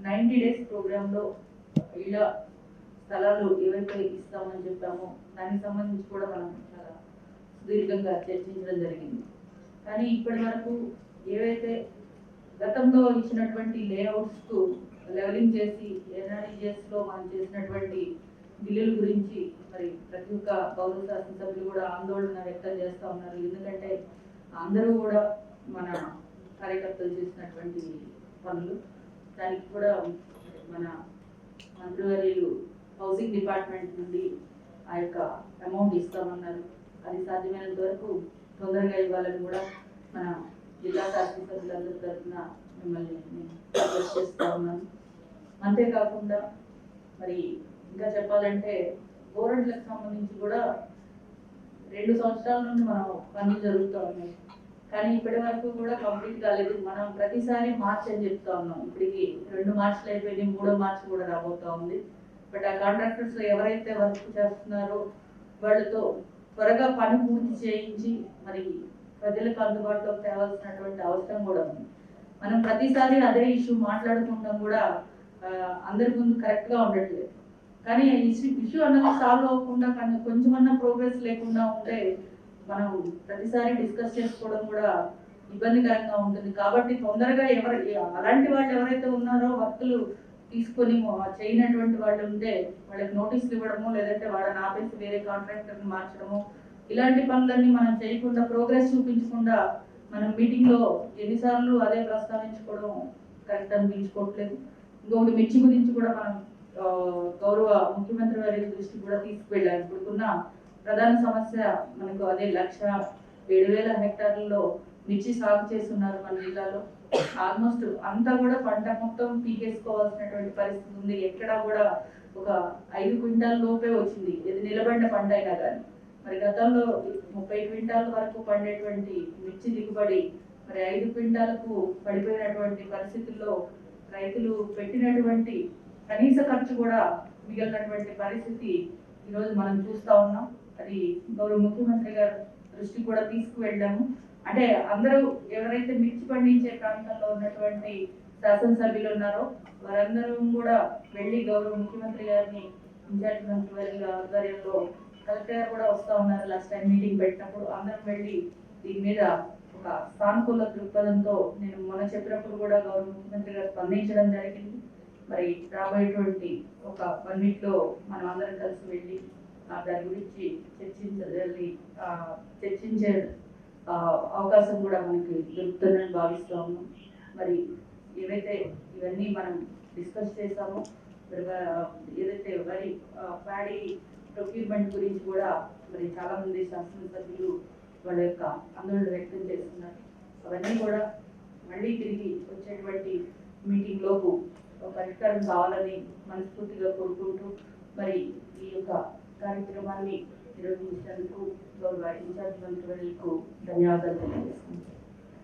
S14: 90 డేస్ ప్రోగ్రాంలో ఇళ్ళ స్థలాలు ఏవైతే ఇస్తామని చెప్పామో దానికి సంబంధించి కూడా మనం చాలా సుదీర్ఘంగా చర్చించడం జరిగింది. కానీ ఇప్పటి వరకు ఏవైతే గతంలో ఇచ్చినటువంటి లేఅవుట్స్కు లెవెలింగ్ చేసి ఎన్ఆర్ఈజిఎస్లో మనం చేసినటువంటి బిల్లుల గురించి మరి ప్రతి ఒక్క గౌరవ శాసనసభ్యులు కూడా ఆందోళన వ్యక్తం చేస్తూ ఉన్నారు. ఎందుకంటే అందరూ కూడా మన కార్యకర్తలు చేసినటువంటి పనులు, దానికి కూడా మన మంత్రివర్యులు హౌసింగ్ డిపార్ట్మెంట్ నుండి ఆ యొక్క అమౌంట్ ఇస్తామన్నారు. అది సాధ్యమైనంత వరకు తొందరగా ఇవ్వాలని కూడా మన జిల్లా శాసనసభ్యులందరి తరఫున మిమ్మల్ని రిక్వెస్ట్ చేస్తూ ఉన్నాను. అంతేకాకుండా మరి ఇంకా చెప్పాలంటే గోరంట్లకు సంబంధించి కూడా 2 సంవత్సరాల నుండి మనం పనులు జరుగుతూ ఉన్నాయి. కానీ ఇప్పటి వరకు కూడా కంప్లీట్ కాలేదు. మనం ప్రతిసారి మార్చ్ అని చెప్తా ఉన్నాం. ఇప్పటికి 2 మార్చ్లు అయిపోయింది, 3వ మార్చ్ కూడా రాబోతా ఉంది. బట్ ఆ కాంట్రాక్టర్స్ ఎవరైతే వర్క్ చేస్తున్నారో వాళ్ళతో త్వరగా పని పూర్తి చేయించి మరి ప్రజలకు అందుబాటులోకి తేవాల్సినటువంటి అవసరం కూడా ఉంది. మనం ప్రతిసారి అదే ఇష్యూ మాట్లాడుకుంటాం కూడా అందరి ముందు కరెక్ట్గా ఉండట్లేదు. కానీ ఇష్యూ అన్నది సాల్వ్ అవ్వకుండా కానీ కొంచెమన్నా ప్రోగ్రెస్ లేకుండా ఉంటే మనం ప్రతిసారి డిస్కస్ చేసుకోవడం కూడా ఇబ్బందికరంగా ఉంటుంది. కాబట్టి తొందరగా అలాంటి వాళ్ళు ఎవరైతే ఉన్నారో వర్కులు తీసుకొని చేయనటువంటి వాళ్ళు ఉంటే వాళ్ళకి నోటీసులు ఇవ్వడము, లేదంటే వాళ్ళని ఆపేసి వేరే కాంట్రాక్టర్ని మార్చడము, ఇలాంటి పనులన్నీ మనం చేయకుండా ప్రోగ్రెస్ చూపించకుండా మనం మీటింగ్లో ఎన్నిసార్లు అదే ప్రస్తావించుకోవడం కరెక్ట్ అనిపించుకోవట్లేదు. ఇంకొకటి మిర్చి గురించి కూడా మనం గౌరవ ముఖ్యమంత్రి వారి దృష్టికి కూడా తీసుకువెళ్ళాలి. ఇప్పుడున్న ప్రధాన సమస్య మనకు అదే 1,07,000 హెక్టార్లలో మిర్చి సాగు చేస్తున్నారు మన జిల్లాలో. ఆల్మోస్ట్ అంతా కూడా పంట మొత్తం పీకేసుకోవాల్సినటువంటి పరిస్థితి ఉంది. ఎక్కడా కూడా ఒక 5 క్వింటాల లోపే వచ్చింది, ఇది నిలబడిన పంట అయినా కానీ. మరి గతంలో 30 క్వింటాల వరకు పండేటువంటి మిర్చి దిగుబడి మరి 5 క్వింటాలకు పడిపోయినటువంటి పరిస్థితుల్లో రైతులు పెట్టినటువంటి కనీస ఖర్చు కూడా మిగిలినటువంటి పరిస్థితి ఈరోజు మనం చూస్తూ ఉన్నాం. అది గౌరవ ముఖ్యమంత్రి గారు దృష్టికి కూడా తీసుకువెళ్ళాము. అంటే అందరూ ఎవరైతే మిర్చి పండించే ప్రాంతంలో ఉన్నటువంటి శాసనసభ్యులు ఉన్నారో వారందరూ కూడా వెళ్ళి గౌరవ ముఖ్యమంత్రి గారిని ఇన్ఛార్జ్ మంత్రి వారి ఆధ్వర్యంలో కలెక్టర్ గారు కూడా వస్తూ ఉన్నారు. లాస్ట్ టైం మీటింగ్ పెట్టినప్పుడు అందరం వెళ్ళి దీని మీద ఒక సానుకూల దృక్పథంతో నేను మొన్న చెప్పినప్పుడు కూడా గౌరవ ముఖ్యమంత్రి గారు స్పందించడం జరిగింది. మరి రాబోయేటువంటి ఒక 1 వీక్ లో మనం అందరం కలిసి వెళ్ళి దాని గురించి చర్చించే అవకాశం కూడా మనకి దొరుకుతుందని భావిస్తూ ఉన్నాం. మరి ఏవైతే ఇవన్నీ మనం డిస్కస్ చేసామో ఏదైతే వరి ప్యాడీ ప్రొక్యూర్మెంట్ గురించి కూడా మరి చాలా మంది శాసనసభ్యులు వాళ్ళ యొక్క ఆందోళన వ్యక్తం చేస్తున్నారు. అవన్నీ కూడా మళ్ళీ తిరిగి వచ్చేటువంటి మీటింగ్ లోపు పరిష్కారం కావాలని మనస్ఫూర్తిగా కోరుకుంటూ మరి ఈ యొక్క కార్యక్రమాన్ని నిర్వహించినందుకు గౌరవ ఇన్ఛార్జ్ మంత్రి వర్యులకు ధన్యవాదాలు తెలియజేస్తున్నాను.